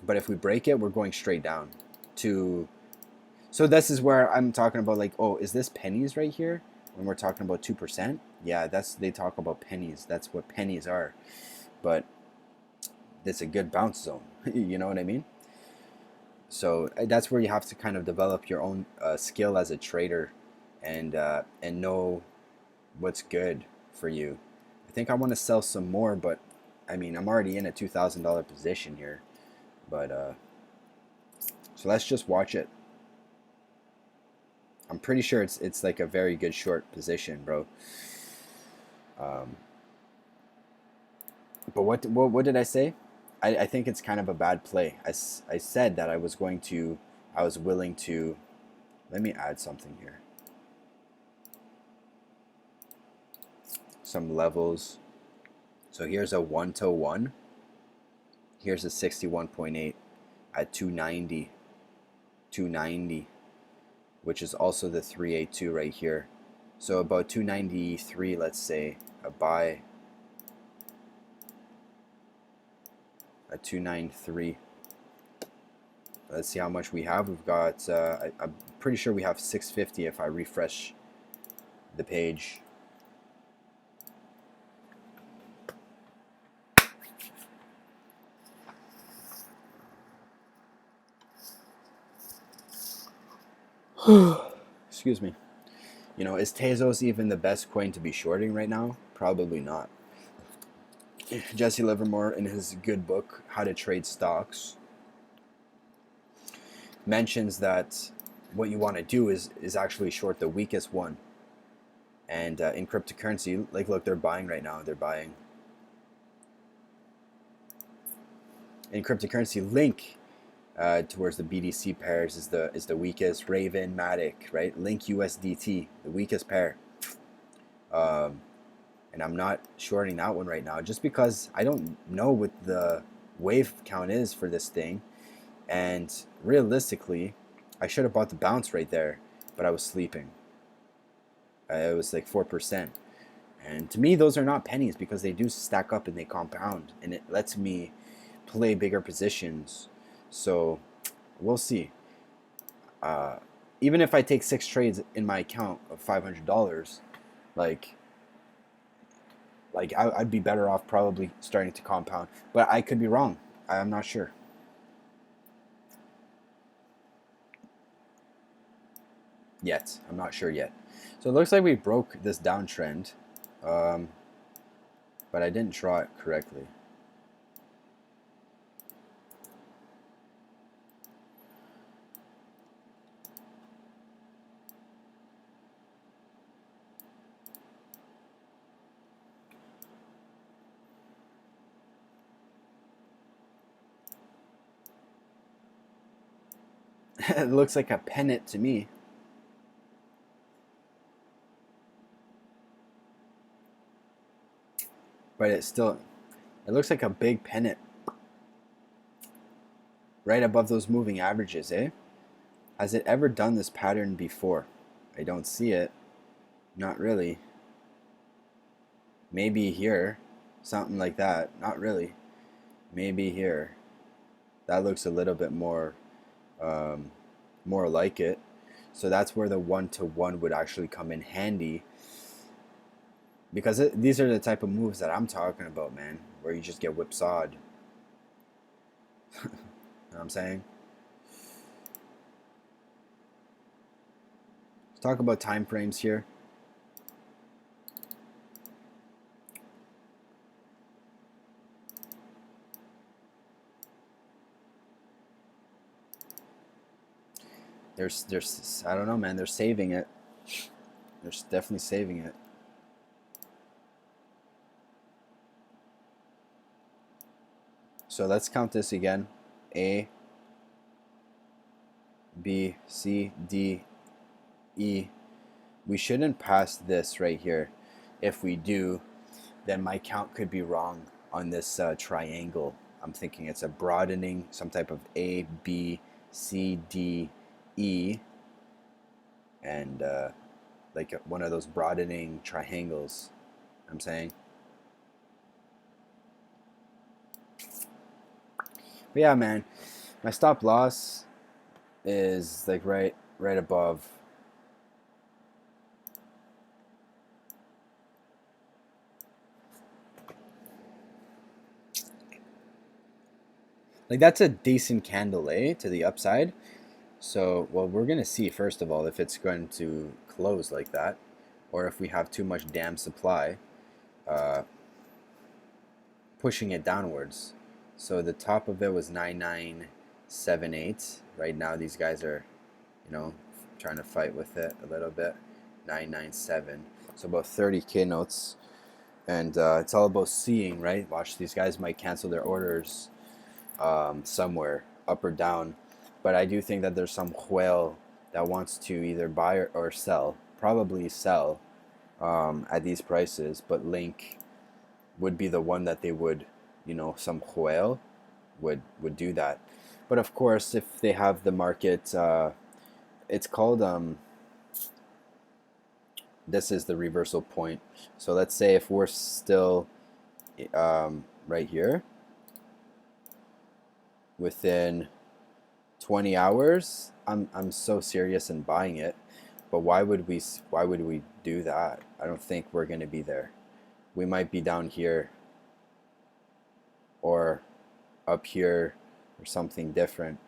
But if we break it, we're going straight down to. So this is where I'm talking about, like, oh, is this pennies right here? When we're talking about 2%, yeah, they talk about pennies. That's what pennies are. But it's a good bounce zone. You know what I mean? So that's where you have to kind of develop your own skill as a trader, and know what's good for you. I think I want to sell some more, but I mean, I'm already in a $2,000 position here. But so let's just watch it. I'm pretty sure it's like a very good short position, bro. But what did I say? I think it's kind of a bad play. I said that I was willing to. Let me add something here. Some levels. So here's a 1-to-1. Here's a 61.8 at 290, which is also the 382 right here. So about 293, let's say, a buy at 293. Let's see how much we have. We've got, I'm pretty sure we have 650 if I refresh the page. Excuse me. You know, is Tezos even the best coin to be shorting right now? Probably not. Jesse Livermore, in his good book, How to Trade Stocks, mentions that what you want to do is actually short the weakest one. And in cryptocurrency, like, look, they're buying right now. They're buying. In cryptocurrency, Link towards the BTC pairs is the weakest. Raven, Matic, right? Link USDT, the weakest pair. And I'm not shorting that one right now, just because I don't know what the wave count is for this thing. And realistically, I should have bought the bounce right there, but I was sleeping. It was like 4%. And to me, those are not pennies, because they do stack up and they compound. And it lets me play bigger positions. So we'll see. Even if I take 6 trades in my account of $500, I'd be better off probably starting to compound. But I could be wrong. I'm not sure. Yet. I'm not sure yet. So it looks like we broke this downtrend. But I didn't draw it correctly. It looks like a pennant to me. But it looks like a big pennant. Right above those moving averages, eh? Has it ever done this pattern before? I don't see it. Not really. Maybe here. Something like that. Not really. Maybe here. That looks a little bit more like it. So that's where the 1-to-1 would actually come in handy. Because these are the type of moves that I'm talking about, man. Where you just get whipsawed. You know what I'm saying? talk about time frames here. There's I don't know, man. They're saving it. They're definitely saving it. So let's count this again. A, B, C, D, E. We shouldn't pass this right here. If we do, then my count could be wrong on this triangle. I'm thinking it's a broadening, some type of A, B, C, D, E, and like one of those broadening triangles. I'm saying. But yeah, man, my stop loss is like right above. Like that's a decent candle, eh, to the upside. So, well, we're going to see, first of all, if it's going to close like that, or if we have too much damn supply pushing it downwards. So the top of it was 9978. Right now, these guys are, trying to fight with it a little bit. 997. So about 30K notes. And it's all about seeing, right? Watch, these guys might cancel their orders somewhere, up or down. But I do think that there's some whale that wants to either buy or sell, probably sell at these prices. But Link would be the one that they would, some whale would do that. But of course, if they have the market, it's called, this is the reversal point. So let's say if we're still right here, within 20 hours, I'm so serious in buying it. But why would we do that? I don't think we're going to be there. We might be down here or up here or something different.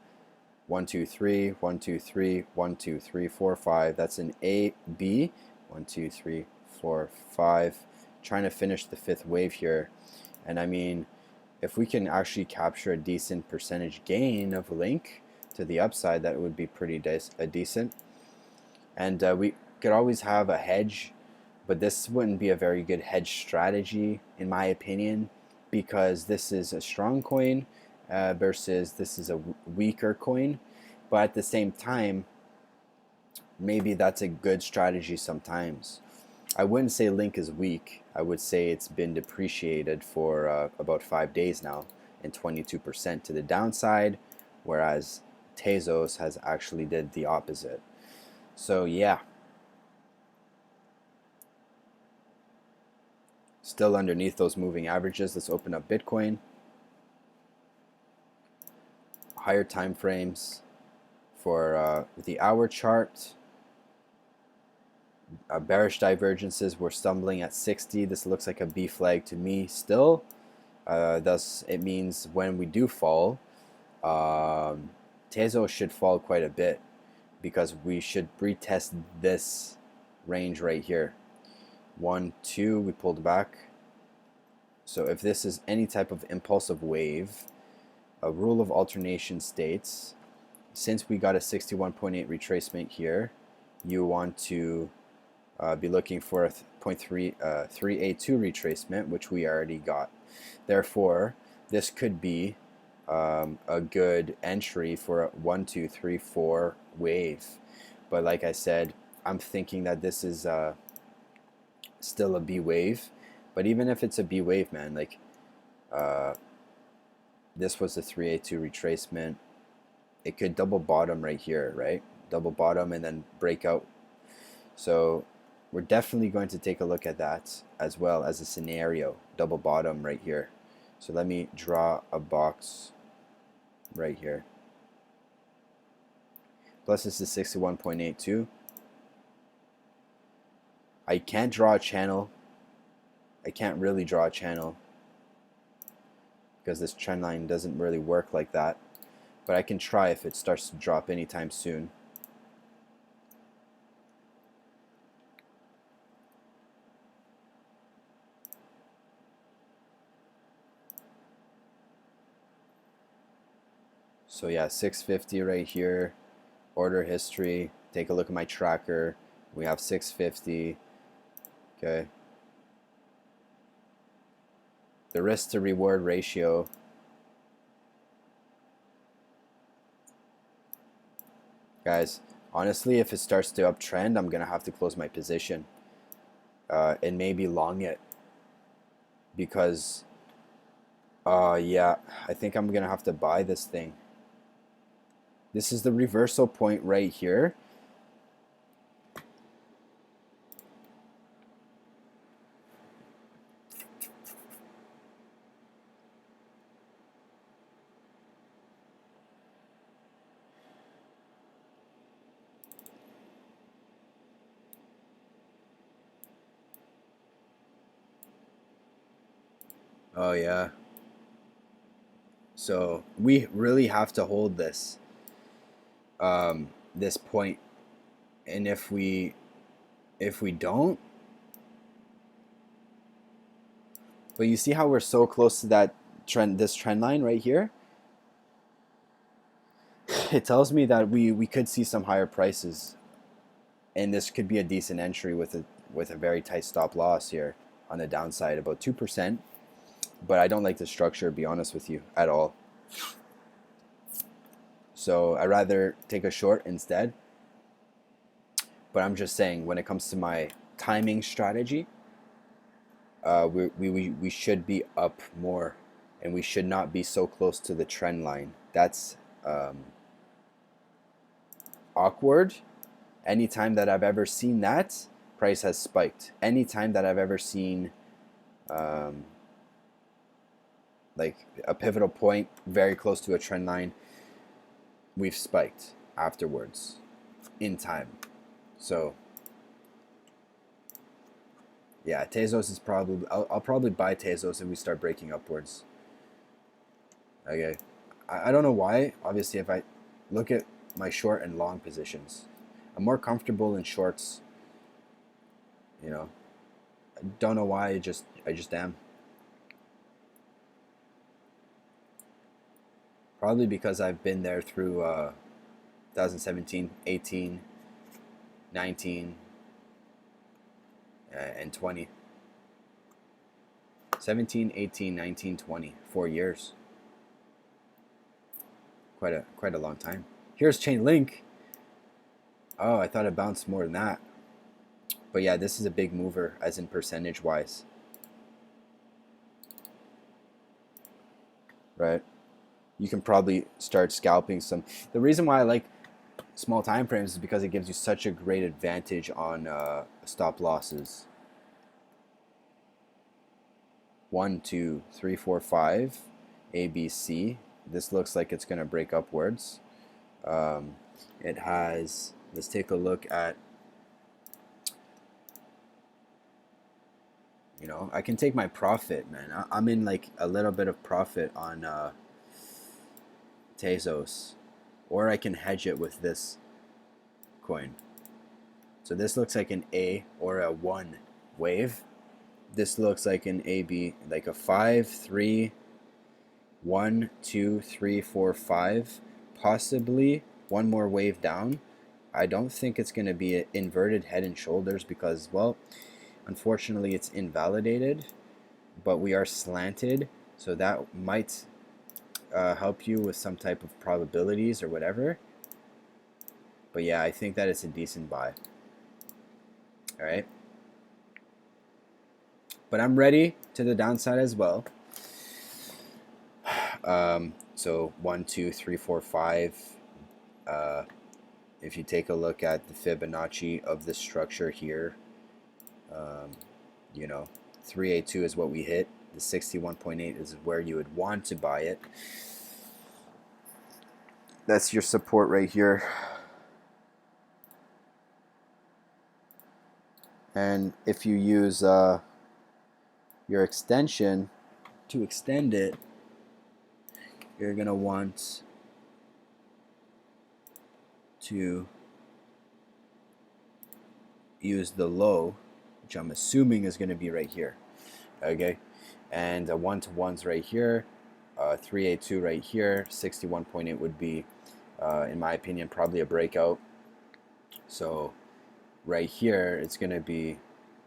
1 2 3 1 2 3 1 2 3 4 5. That's an A B. 1 2 3 4 5. Trying to finish the fifth wave here. And I mean, if we can actually capture a decent percentage gain of Link to the upside, that would be pretty decent. And we could always have a hedge, but this wouldn't be a very good hedge strategy, in my opinion, because this is a strong coin versus this is a weaker coin. But at the same time, maybe that's a good strategy sometimes. I wouldn't say Link is weak. I would say it's been depreciated for about 5 days now, and 22% to the downside, whereas Tezos has actually did the opposite. So yeah, still underneath those moving averages. Let's open up Bitcoin. Higher time frames for the hour chart. Bearish divergences, we're stumbling at 60. This looks like a B flag to me still. Thus, it means when we do fall, Tezos should fall quite a bit, because we should retest this range right here. 1 2, we pulled back. So if this is any type of impulsive wave, a rule of alternation states, since we got a 61.8 retracement here, you want to be looking for a 382 retracement, which we already got. Therefore, this could be a good entry for a 1 2 3 4 wave. But like I said, I'm thinking that this is still a B wave. But even if it's a B wave, man, like this was a 382 retracement. It could double bottom right here, right? Double bottom and then break out. So we're definitely going to take a look at that as well as a scenario. Double bottom right here. So let me draw a box right here. Plus this is 61.82. I can't draw a channel. I can't really draw a channel because this trend line doesn't really work like that. But I can try if it starts to drop anytime soon. So yeah, 650 right here, order history. Take a look at my tracker. We have 650. Okay. The risk to reward ratio. Guys, honestly, if it starts to uptrend, I'm gonna have to close my position and maybe long it because yeah, I think I'm gonna have to buy this thing. This is the reversal point right here. Oh yeah. So we really have to hold this point, and if we don't, but you see how we're so close to that trend, this trend line right here. It tells me that we could see some higher prices, and this could be a decent entry with a very tight stop loss here on the downside, about 2%. But I don't like the structure, to be honest with you, at all. So I'd rather take a short instead. But I'm just saying, when it comes to my timing strategy, we should be up more, and we should not be so close to the trend line. That's awkward. Anytime that I've ever seen that, price has spiked. Anytime that I've ever seen like a pivotal point very close to a trend line, we've spiked afterwards in time. So yeah, Tezos is probably, I'll probably buy Tezos if we start breaking upwards. Okay, I don't know why. Obviously, if I look at my short and long positions, I'm more comfortable in shorts. You know, I don't know why. I just am. Probably because I've been there through 2017, 18, 19, and 20. 17, 18, 19, 20. 4 years. Quite a long time. Here's Chainlink. Oh, I thought it bounced more than that. But yeah, this is a big mover, as in percentage wise. Right? You can probably start scalping some. The reason why I like small time frames is because it gives you such a great advantage on stop losses. 1, 2, 3, 4, 5, A, B, C. This looks like it's going to break upwards. It has, let's take a look at, you know, I can take my profit, man. I'm in like a little bit of profit on Tezos, or I can hedge it with this coin. So this looks like an A or a 1 wave. This looks like an AB, like a 5, 3, 1, 2, 3, 4, 5, possibly one more wave down. I don't think it's going to be an inverted head and shoulders because, well, unfortunately it's invalidated, but we are slanted, so that might help you with some type of probabilities or whatever. But yeah, I think that it's a decent buy. All right. But I'm ready to the downside as well. So 1, 2, 3, 4, 5. If you take a look at the Fibonacci of the structure here, you know, 382 is what we hit. The 61.8 is where you would want to buy it. That's your support right here. And if you use your extension to extend it, you're going to want to use the low, which I'm assuming is going to be right here. Okay, and the 1-to-1's right here. 382 right here. 61.8 would be, in my opinion, probably a breakout. So right here, it's going to be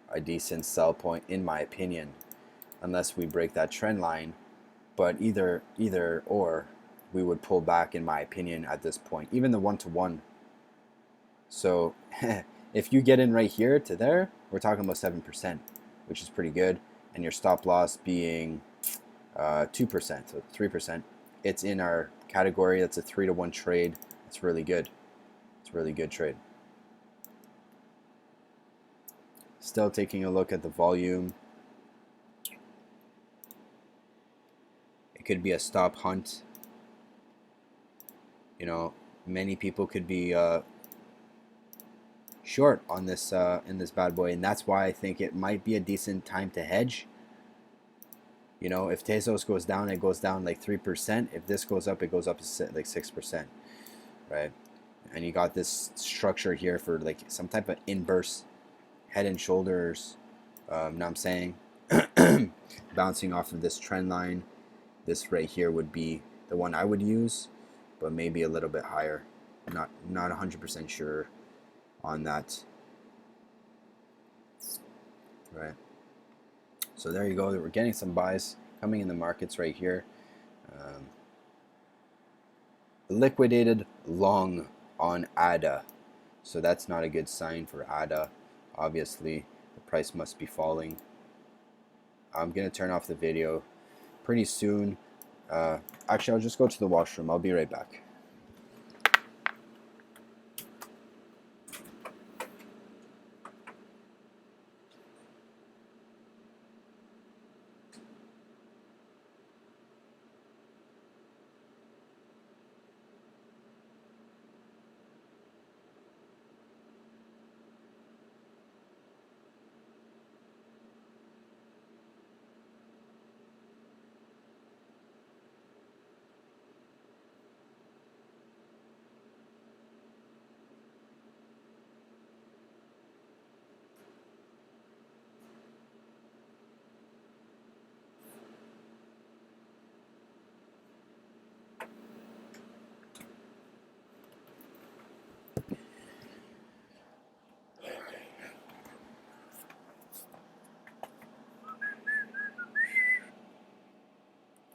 a decent sell point, in my opinion, unless we break that trend line. But either or, we would pull back, in my opinion, at this point. Even the 1-to-1. So if you get in right here to there, we're talking about 7%, which is pretty good. And your stop loss being 2%, so 3%. It's in our category. That's a 3-to-1 trade. It's really good. It's a really good trade. Still taking a look at the volume. It could be a stop hunt. You know, many people could be short on this in this bad boy, and that's why I think it might be a decent time to hedge. You know, if Tezos goes down, it goes down like 3%. If this goes up, it goes up to like 6%, right? And you got this structure here for like some type of inverse head and shoulders. Know what I'm saying? Bouncing off of this trend line. This right here would be the one I would use, but maybe a little bit higher. Not 100% sure on that. Right. So there you go. We're getting some buys coming in the markets right here. Liquidated long on ADA. So that's not a good sign for ADA. Obviously, the price must be falling. I'm going to turn off the video pretty soon. Actually, I'll just go to the washroom. I'll be right back.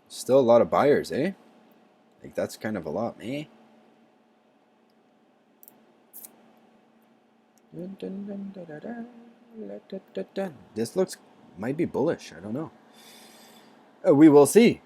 Still a lot of buyers, eh? Like, that's kind of a lot, eh? This might be bullish. I don't know. We will see.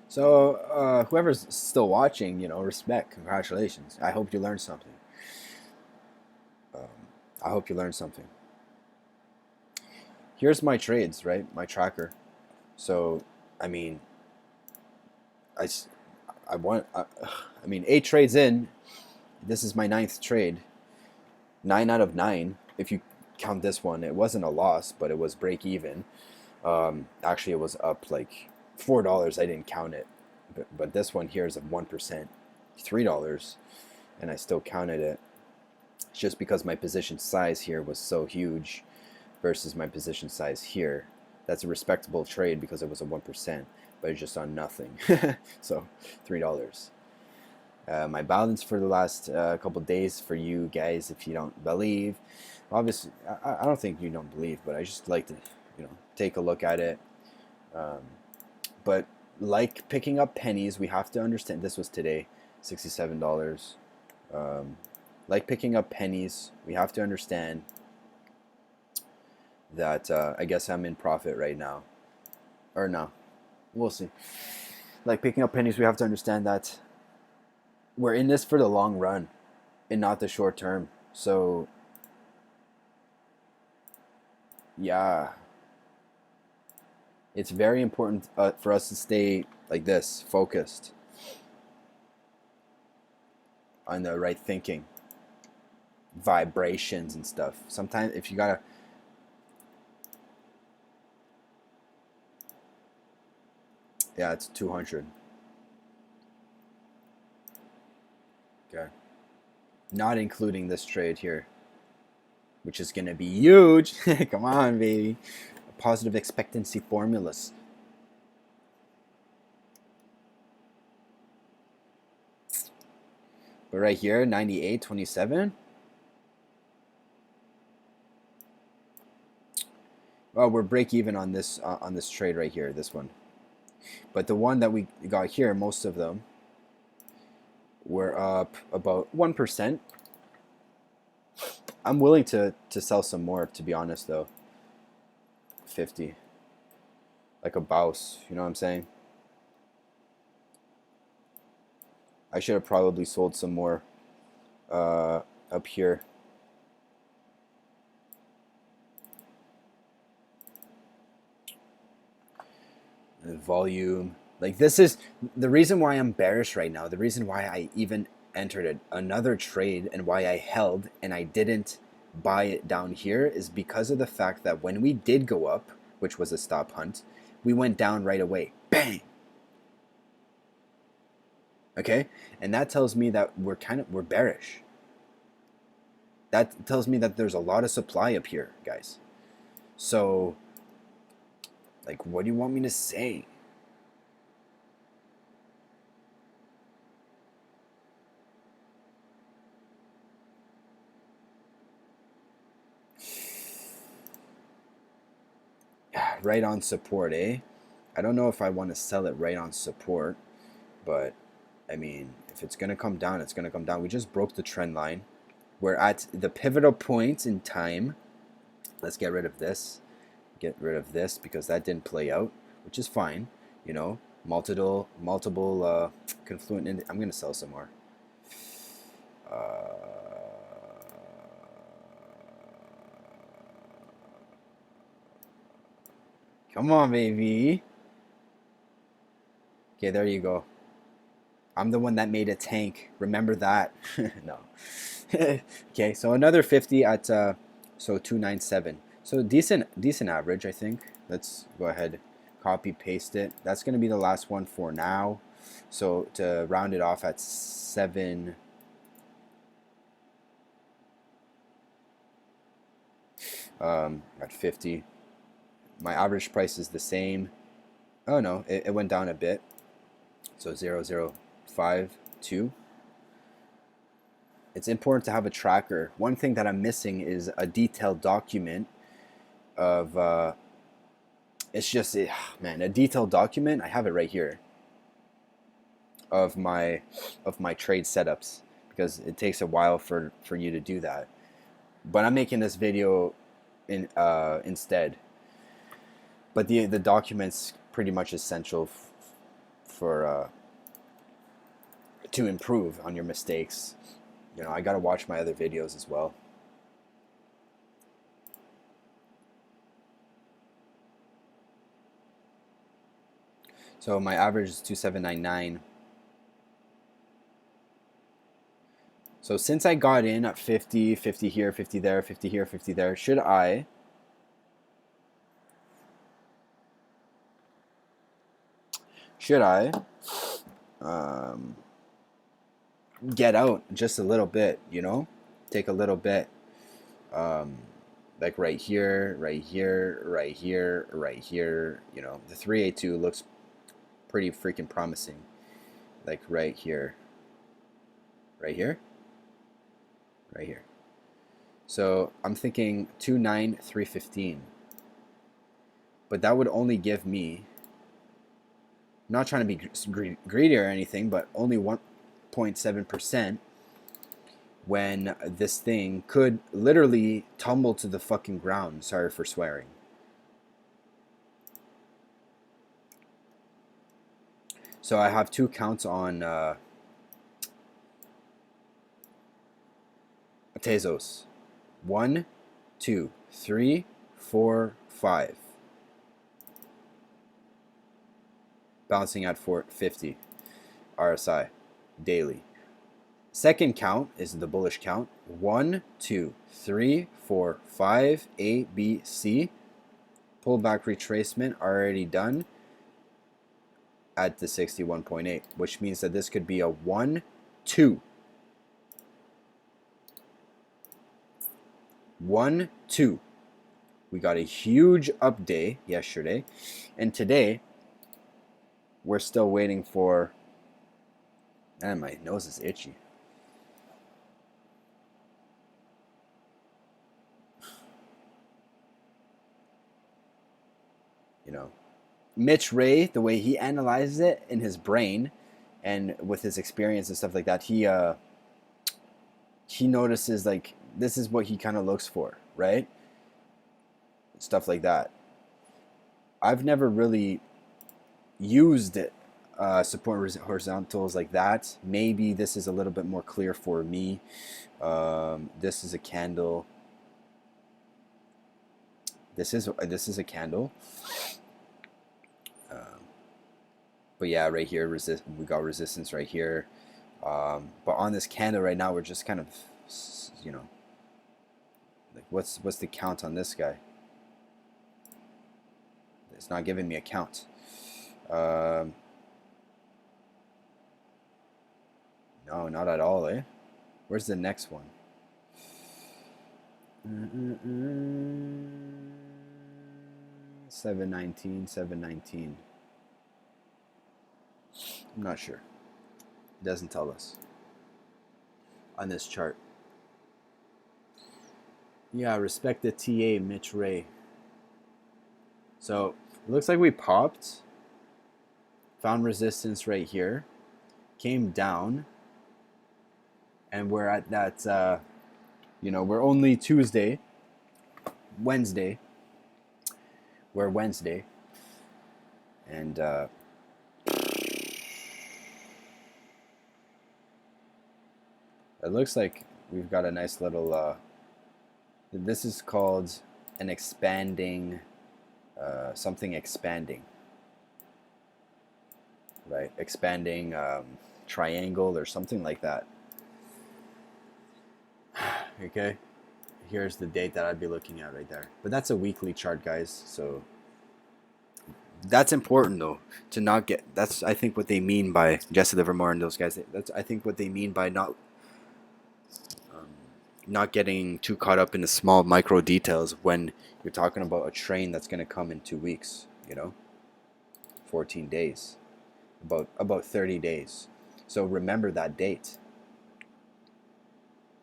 So whoever's still watching, you know, respect, congratulations. I hope you learned something. I hope you learned something. Here's my trades, right? My tracker. So, I mean, I want. I mean, 8 trades in. This is my 9th trade. 9 out of 9. If you count this one, it wasn't a loss, but it was break even. Actually, it was up like $4. I didn't count it, but this one here is a 1%, $3, and I still counted it. It's just because my position size here was so huge versus my position size here. That's a respectable trade because it was a 1%, but it's just on nothing. So $3. My balance for the last couple days for you guys, if you don't believe, obviously I don't think you don't believe, but I just like to, you know, take a look at it. But like picking up pennies, we have to understand this was today, $67. like picking up pennies, we have to understand that I guess I'm in profit right now. Or no, we'll see. Like picking up pennies, we have to understand that we're in this for the long run and not the short term. So, yeah, it's very important for us to stay like this, focused on the right thinking, vibrations and stuff. Sometimes if you gotta, yeah, it's 200. Okay. Not including this trade here, which is gonna be huge. Come on, baby. Positive expectancy formulas. But right here, 98.27. Well, we're break even on this trade right here, this one. But the one that we got here, most of them were up about 1%. I'm willing to sell some more, to be honest, though. 50. Like a bouse, you know what I'm saying? I should have probably sold some more up here. The volume. Like, this is the reason why I'm bearish right now. The reason why I even entered another trade and why I held and I didn't buy it down here is because of the fact that when we did go up, which was a stop hunt, we went down right away. Bang! Okay? And that tells me that we're bearish. That tells me that there's a lot of supply up here, guys. So, like, what do you want me to say? Right on support, eh? I don't know if I want to sell it right on support, but I mean, if it's going to come down, it's going to come down. We just broke the trend line. We're at the pivotal point in time. Let's get rid of this. Get rid of this because that didn't play out, which is fine. You know, multiple confluent. I'm going to sell some more. Come on, baby. Okay, there you go. I'm the one that made a tank. Remember that. No. Okay, so another 50 at so 297. So decent average, I think. Let's go ahead, copy paste it. That's going to be the last one for now. So to round it off at 7 at 50. My average price is the same. Oh no, it went down a bit. So 0.052. It's important to have a tracker. One thing that I'm missing is a detailed document of it's just man, a detailed document. I have it right here of my trade setups because it takes a while for you to do that. But I'm making this video instead. But the document's pretty much essential for to improve on your mistakes. You know, I gotta watch my other videos as well. So my average is 2799. So since I got in at 50, 50 here, 50 there, 50 here, 50 there, should I get out just a little bit, you know, take a little bit, like right here, right here, right here, right here, you know, the 382 looks pretty freaking promising, like right here, right here, right here. So I'm thinking 29315, but that would only give me, not trying to be greedy or anything, but only 1.7%. when this thing could literally tumble to the fucking ground. Sorry for swearing. So I have two counts on Tezos. 1, 2, 3, 4, 5. Bouncing at 450 RSI daily. Second count is the bullish count. 1, 2, 3, 4, 5, A, B, C. Pullback retracement already done at the 61.8, which means that this could be a 1, 2. 1, 2. We got a huge up day yesterday, and today we're still waiting for. And my nose is itchy. You know, Mitch Ray, the way he analyzes it in his brain, and with his experience and stuff like that, he notices like this is what he kind of looks for, right? Stuff like that. I've never really used support horizontals like that. Maybe this is a little bit more clear for me. This is a candle. This is a candle. But yeah, right here, we got resistance right here. But on this candle right now, we're just kind of, you know, like what's the count on this guy? It's not giving me a count. No, not at all, eh? Where's the next one? 719, 719. I'm not sure. It doesn't tell us on this chart. Yeah, respect the TA, Mitch Ray. So it looks like we popped, found resistance right here, came down, and we're at that, you know, we're only Wednesday. We're Wednesday. And it looks like we've got a nice little, this is called an expanding, something expanding, right? Expanding triangle or something like that. Okay, here's the date that I'd be looking at right there. But that's a weekly chart, guys, so that's important though, to not get, that's I think what they mean by Jesse Livermore and those guys. That's I think what they mean by not getting too caught up in the small micro details when you're talking about a train that's going to come in 2 weeks, you know, 14 days, about 30 days. So remember that date.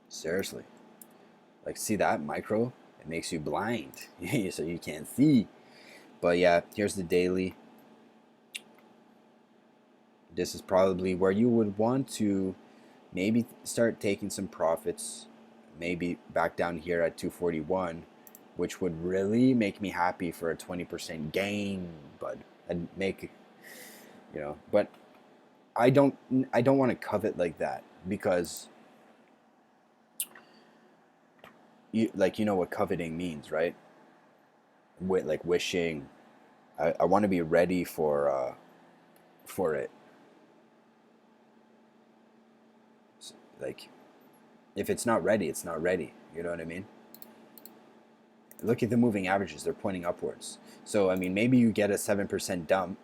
Seriously. Like, see that micro? It makes you blind, so you can't see. But yeah, here's the daily. This is probably where you would want to maybe start taking some profits. Maybe back down here at 241, which would really make me happy for a 20% gain, bud. And make, you know, but I don't want to covet like that, because you know what coveting means, right? Like wishing. I want to be ready for it. So, like, if it's not ready, it's not ready. You know what I mean? Look at the moving averages. They're pointing upwards. So, I mean, maybe you get a 7% dump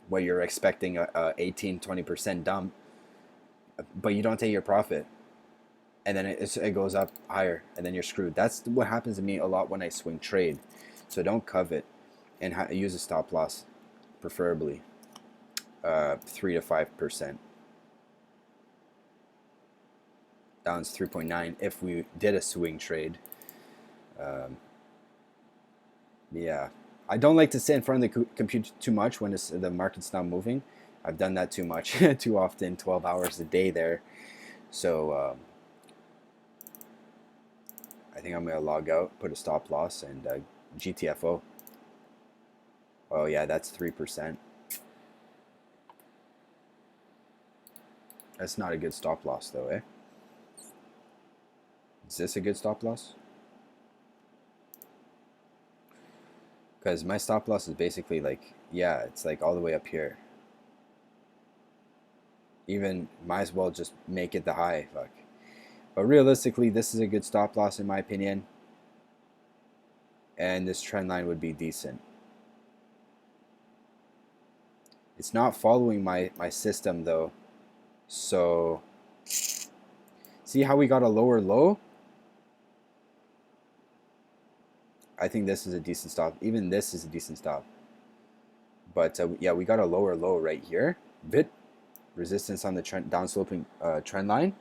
where you're expecting a 18, 20% dump, but you don't take your profit. And then it goes up higher, and then you're screwed. That's what happens to me a lot when I swing trade. So don't covet, and use a stop loss, preferably 3 to 5%. Down's 3.9 if we did a swing trade. Yeah, I don't like to sit in front of the computer too much when the market's not moving. I've done that too much, too often, 12 hours a day there. So I think I'm going to log out, put a stop loss, and GTFO. Oh yeah, that's 3%. That's not a good stop loss though, eh? Is this a good stop loss? Because my stop loss is basically like, yeah, it's like all the way up here. Even might as well just make it the high, fuck. But realistically, this is a good stop loss in my opinion. And this trend line would be decent. It's not following my system though. So, see how we got a lower low? I think this is a decent stop. Even this is a decent stop. But yeah, we got a lower low right here. Bit resistance on the trend, downsloping trend line.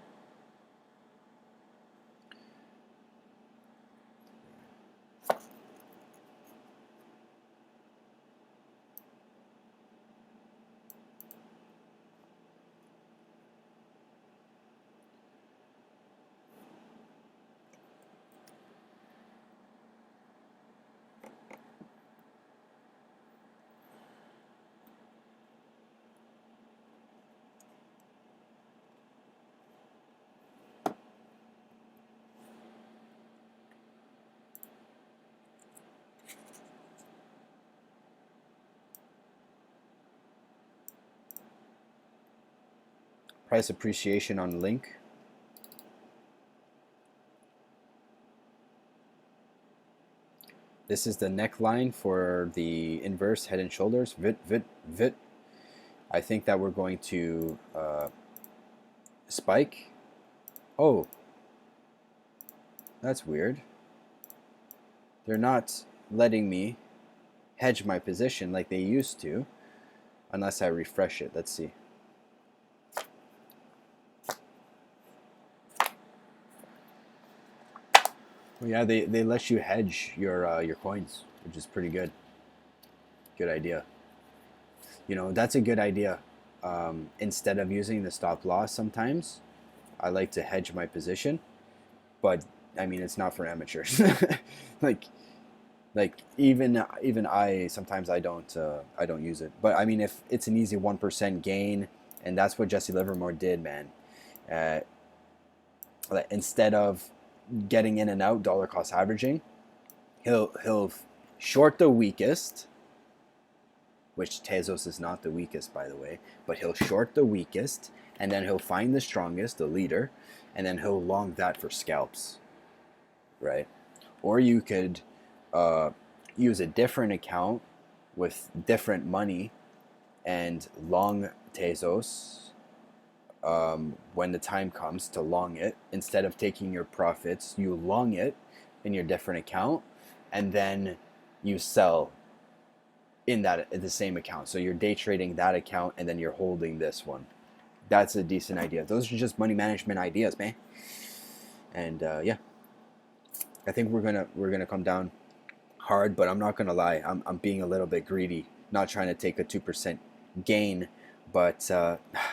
Price appreciation on Link. This is the neckline for the inverse head and shoulders. VIT. I think that we're going to spike. Oh, that's weird. They're not letting me hedge my position like they used to unless I refresh it. Let's see. Well, yeah, they let you hedge your coins, which is pretty good. Good idea. You know, that's a good idea. Instead of using the stop loss sometimes, I like to hedge my position. But, I mean, it's not for amateurs. like even I sometimes I don't use it. But, I mean, if it's an easy 1% gain, and that's what Jesse Livermore did, man. Instead of getting in and out dollar cost averaging, he'll short the weakest, which Tezos is not the weakest, by the way, but he'll short the weakest, and then he'll find the strongest, the leader, and then he'll long that for scalps, right? Or you could use a different account with different money and long Tezos when the time comes to long it. Instead of taking your profits, you long it in your different account, and then you sell in the same account. So you're day trading that account, and then you're holding this one. That's a decent idea. Those are just money management ideas, man. And yeah, I think we're gonna come down hard, but I'm not gonna lie. I'm being a little bit greedy, not trying to take a 2% gain. But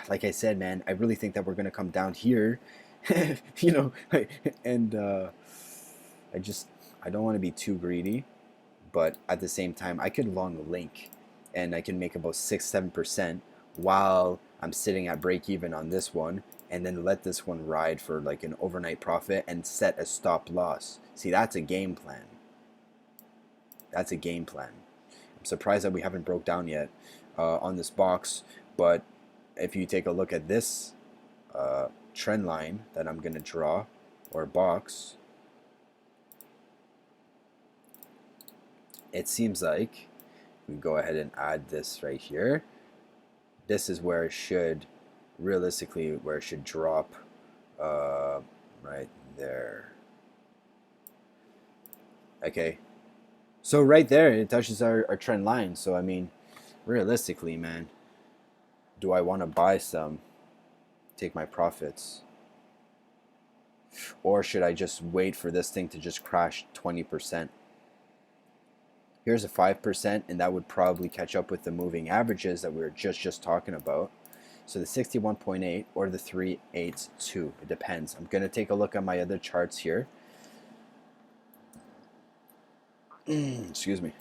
like I said, man, I really think that we're gonna come down here, you know, and I don't want to be too greedy, but at the same time, I could long Link, and I can make about 6-7% while I'm sitting at break even on this one, and then let this one ride for like an overnight profit and set a stop loss. See, that's a game plan. That's a game plan. I'm surprised that we haven't broke down yet on this box, but if you take a look at this trend line that I'm going to draw, or box, it seems like we go ahead and add this right here. This is where it should, realistically, where it should drop right there. Okay, so right there it touches our trend line. So I mean, realistically, man, do I want to buy some, take my profits, or should I just wait for this thing to just crash 20%? Here's a 5%, and that would probably catch up with the moving averages that we were just talking about. So the 61.8 or the 382, it depends. I'm going to take a look at my other charts here. Excuse me.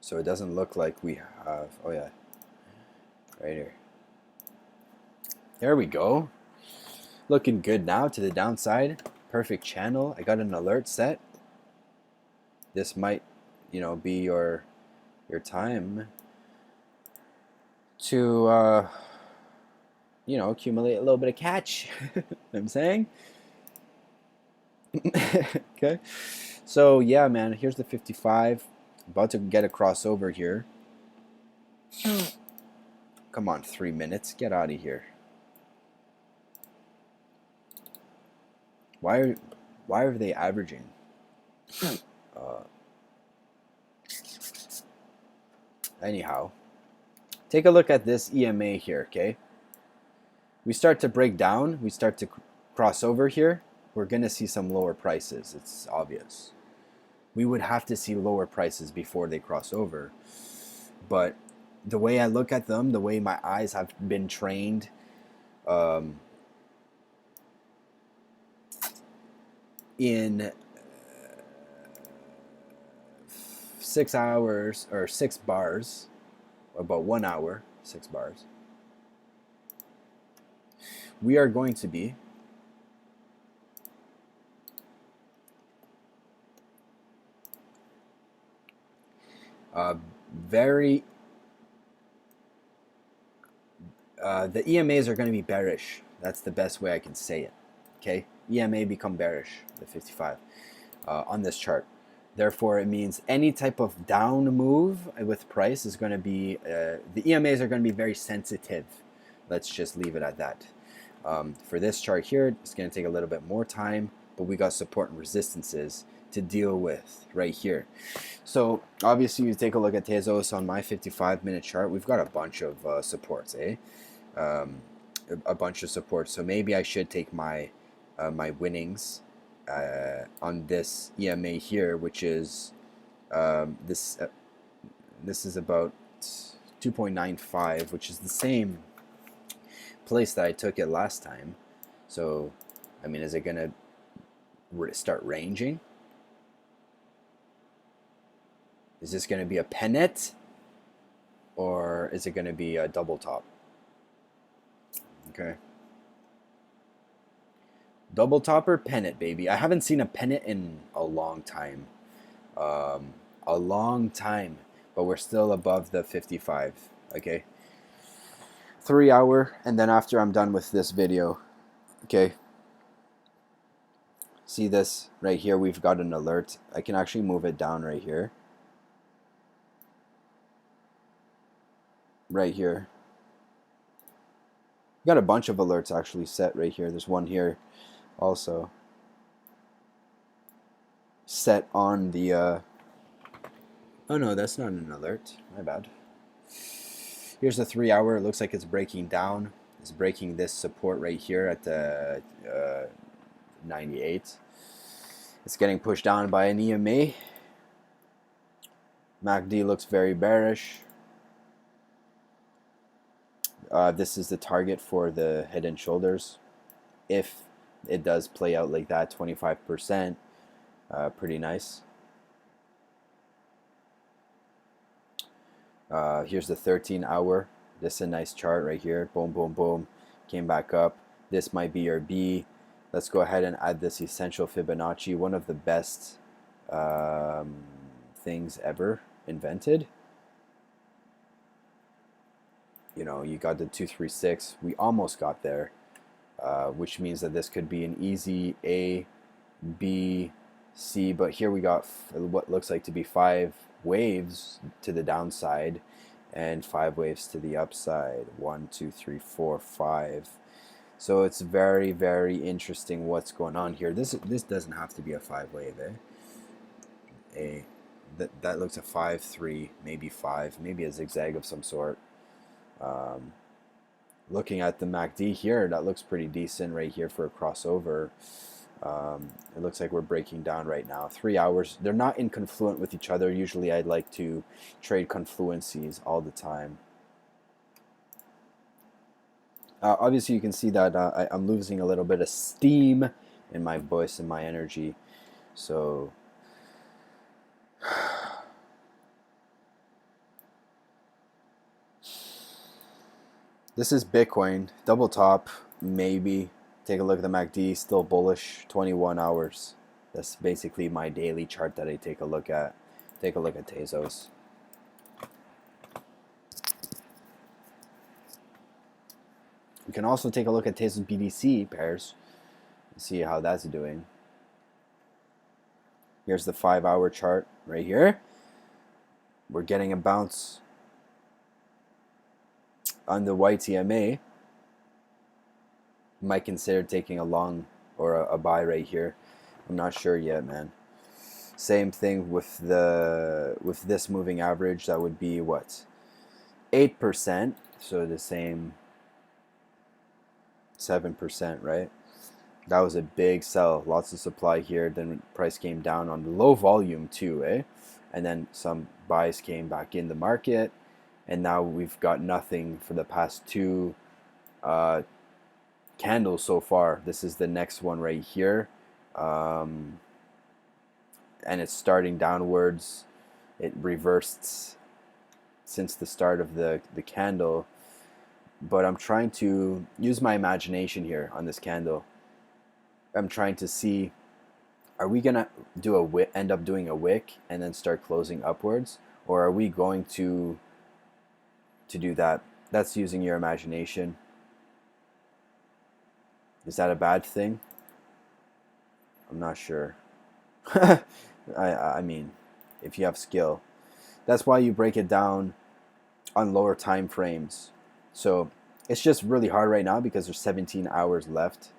So it doesn't look like we have, oh yeah, right here. There we go. Looking good now to the downside. Perfect channel. I got an alert set. This might, be your time to accumulate a little bit of catch. You know what I'm saying? Okay. So yeah, man, here's the 55. About to get a crossover here. Come on, 3 minutes. Get out of here. Why are they averaging? Anyhow, take a look at this EMA here, okay? We start to break down. We start to cross over here. We're going to see some lower prices. It's obvious. We would have to see lower prices before they cross over. But the way I look at them, the way my eyes have been trained, in 6 hours or 6 bars, about 1 hour, 6 bars, we are going to be very the EMAs are going to be bearish. That's the best way I can say it. Okay, EMA become bearish, the 55 on this chart. Therefore, it means any type of down move with price is going to be, the EMAs are going to be very sensitive. Let's just leave it at that. For this chart here, it's going to take a little bit more time, but we got support and resistances to deal with right here. So obviously, you take a look at Tezos on my 55-minute chart. We've got a bunch of supports, a bunch of supports. So maybe I should take my my winnings on this EMA here, which is this is about 2.95, which is the same place that I took it last time. So, I mean, is it gonna start ranging? Is this gonna be a pennant, or is it gonna be a double top? Okay. Double top or pennant, baby. I haven't seen a pennant in a long time. But we're still above the 55. Okay. 3 hour, and then after I'm done with this video, okay. See this right here? We've got an alert. I can actually move it down right here. Right here. Got a bunch of alerts actually set right here. There's one here also set on the oh no, that's not an alert, my bad. Here's the 3 hour. It looks like it's breaking down. It's breaking this support right here at the 98. It's getting pushed down by an EMA. MACD looks very bearish. This is the target for the head and shoulders. If it does play out like that, 25%, pretty nice. Here's the 13 hour. This is a nice chart right here. Boom, boom, boom. Came back up. This might be your B. Let's go ahead and add this essential Fibonacci, one of the best things ever invented. You know, you got the 236. We almost got there, which means that this could be an easy A, B, C. But here we got what looks like to be 5 waves to the downside and 5 waves to the upside. 1, 2, 3, 4, 5. So it's very, very interesting what's going on here. This doesn't have to be a 5 wave, that looks a 5, 3, maybe 5, maybe a zigzag of some sort. Looking at the MACD here, that looks pretty decent right here for a crossover. It looks like we're breaking down right now. 3 hours. They're not in confluent with each other. Usually I'd like to trade confluencies all the time. Obviously, you can see that I'm losing a little bit of steam in my voice and my energy. So this is Bitcoin double top, maybe. Take a look at the MACD, still bullish, 21 hours. That's basically my daily chart that I take a look at. Take a look at Tezos. We can also take a look at Tezos BTC pairs and see how that's doing. Here's the 5-hour chart right here. We're getting a bounce on the YTMA. Might consider taking a long or a buy right here. I'm not sure yet, man. Same thing with this moving average. That would be what, 8%. So the same 7%, right? That was a big sell. Lots of supply here. Then price came down on the low volume too, eh? And then some buys came back in the market, and now we've got nothing for the past two candles so far. This is the next one right here, and it's starting downwards. It reversed since the start of the candle, but I'm trying to use my imagination here on this candle. I'm trying to see, are we gonna do a wick, end up doing a wick and then start closing upwards, or are we going to do that? That's using your imagination. Is that a bad thing? I'm not sure. I mean, if you have skill, that's why you break it down on lower time frames. So it's just really hard right now because there's 17 hours left.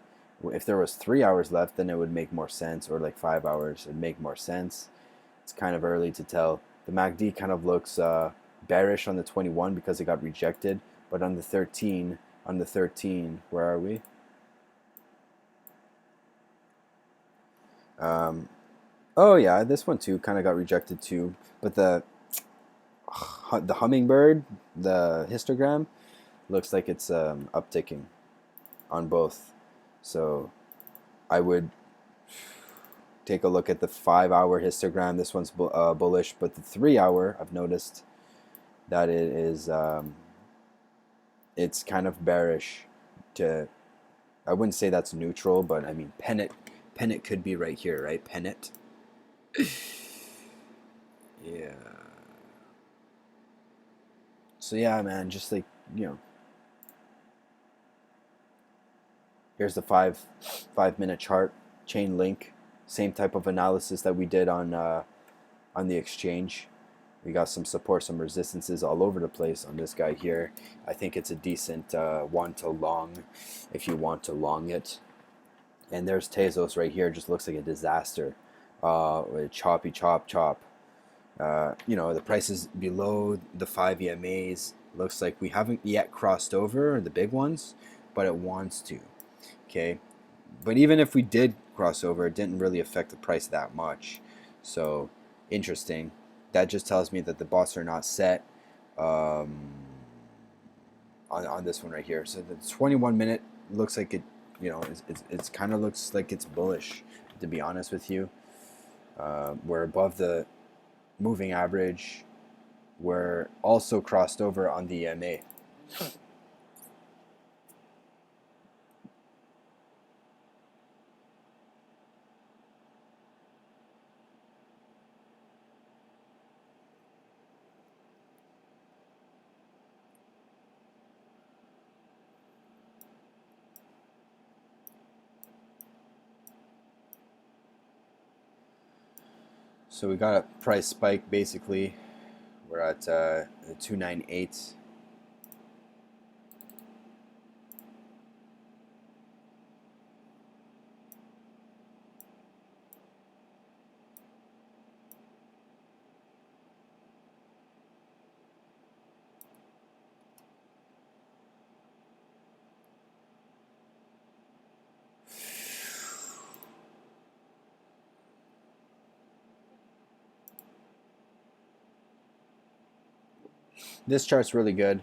If there was 3 hours left, then it would make more sense, or like 5 hours, it'd make more sense. It's kind of early to tell. The MACD kind of looks bearish on the 21 because it got rejected, but on the 13, where are we? Oh yeah, this one too kind of got rejected too, but the hummingbird, the histogram, looks like it's upticking on both. So I would take a look at the 5-hour histogram. This one's bullish, but the 3-hour, I've noticed that it is it's kind of bearish. To, I wouldn't say that's neutral, but I mean pennant could be right here, right? Pennant. Yeah. So yeah, man, just like, here's the 5-minute chart, chain link, same type of analysis that we did on the exchange. We got some support, some resistances all over the place on this guy here. I think it's a decent one to long if you want to long it. And there's Tezos right here. Just looks like a disaster. Choppy chop chop. The price is below the 5 EMAs. Looks like we haven't yet crossed over the big ones, but it wants to. Okay, but even if we did cross over, it didn't really affect the price that much. So interesting. That just tells me that the bots are not set on this one right here. So the 21-minute looks like it, it's kind of looks like it's bullish, to be honest with you. We're above the moving average. We're also crossed over on the EMA. So we got a price spike basically. We're at 298. This chart's really good.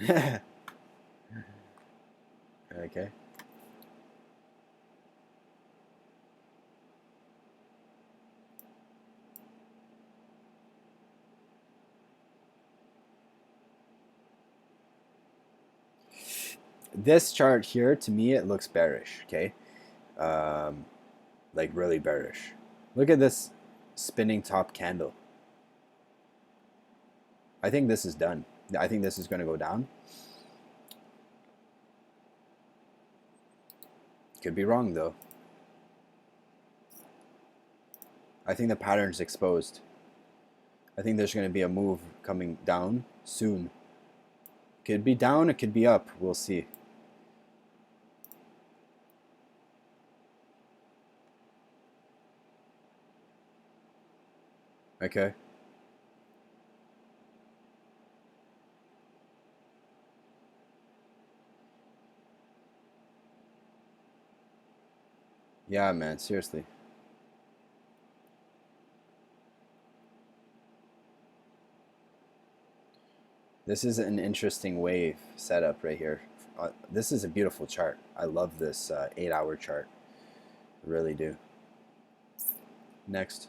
Okay. This chart here, to me, it looks bearish. Okay. Um, like really bearish. Look at this spinning top candle. I think this is done. I think this is going to go down. Could be wrong though. I think the pattern's exposed. I think there's going to be a move coming down soon. Could be down, it could be up. We'll see. Okay. Yeah, man, seriously. This is an interesting wave setup right here. This is a beautiful chart. I love this 8-hour chart. I really do. Next.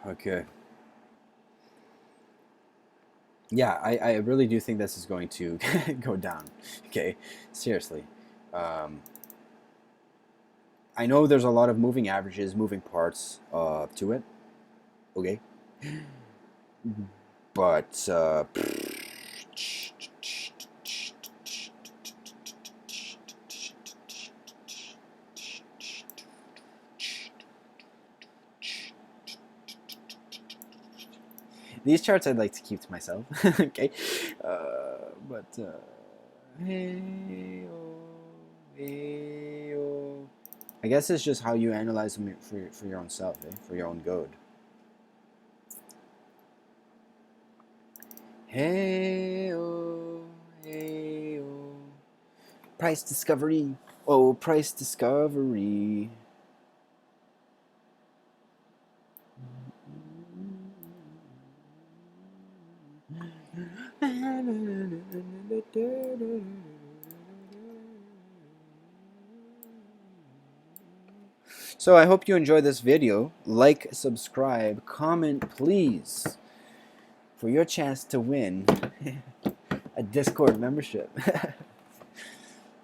Okay. Yeah, I really do think this is going to go down. Okay, seriously. Um, I know there's a lot of moving averages, moving parts to it. Okay. But these charts I'd like to keep to myself. Okay. But hey, oh, hey, oh. I guess it's just how you analyze them for your own self, for your own good. Hey, oh, hey, oh. Price discovery. Oh, price discovery. So I hope you enjoyed this video. Like, subscribe, comment, please, for your chance to win a Discord membership.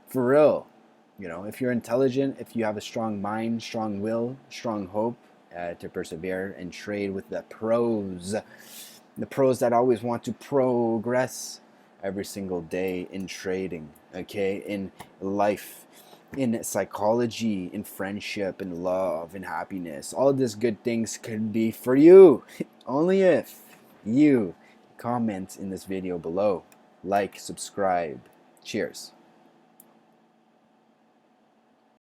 For real. You know, if you're intelligent, if you have a strong mind, strong will, strong hope to persevere and trade with the pros that always want to progress every single day in trading, okay, in life, in psychology, in friendship, in love, in happiness. All these good things could be for you only if you comment in this video below, like, subscribe. Cheers.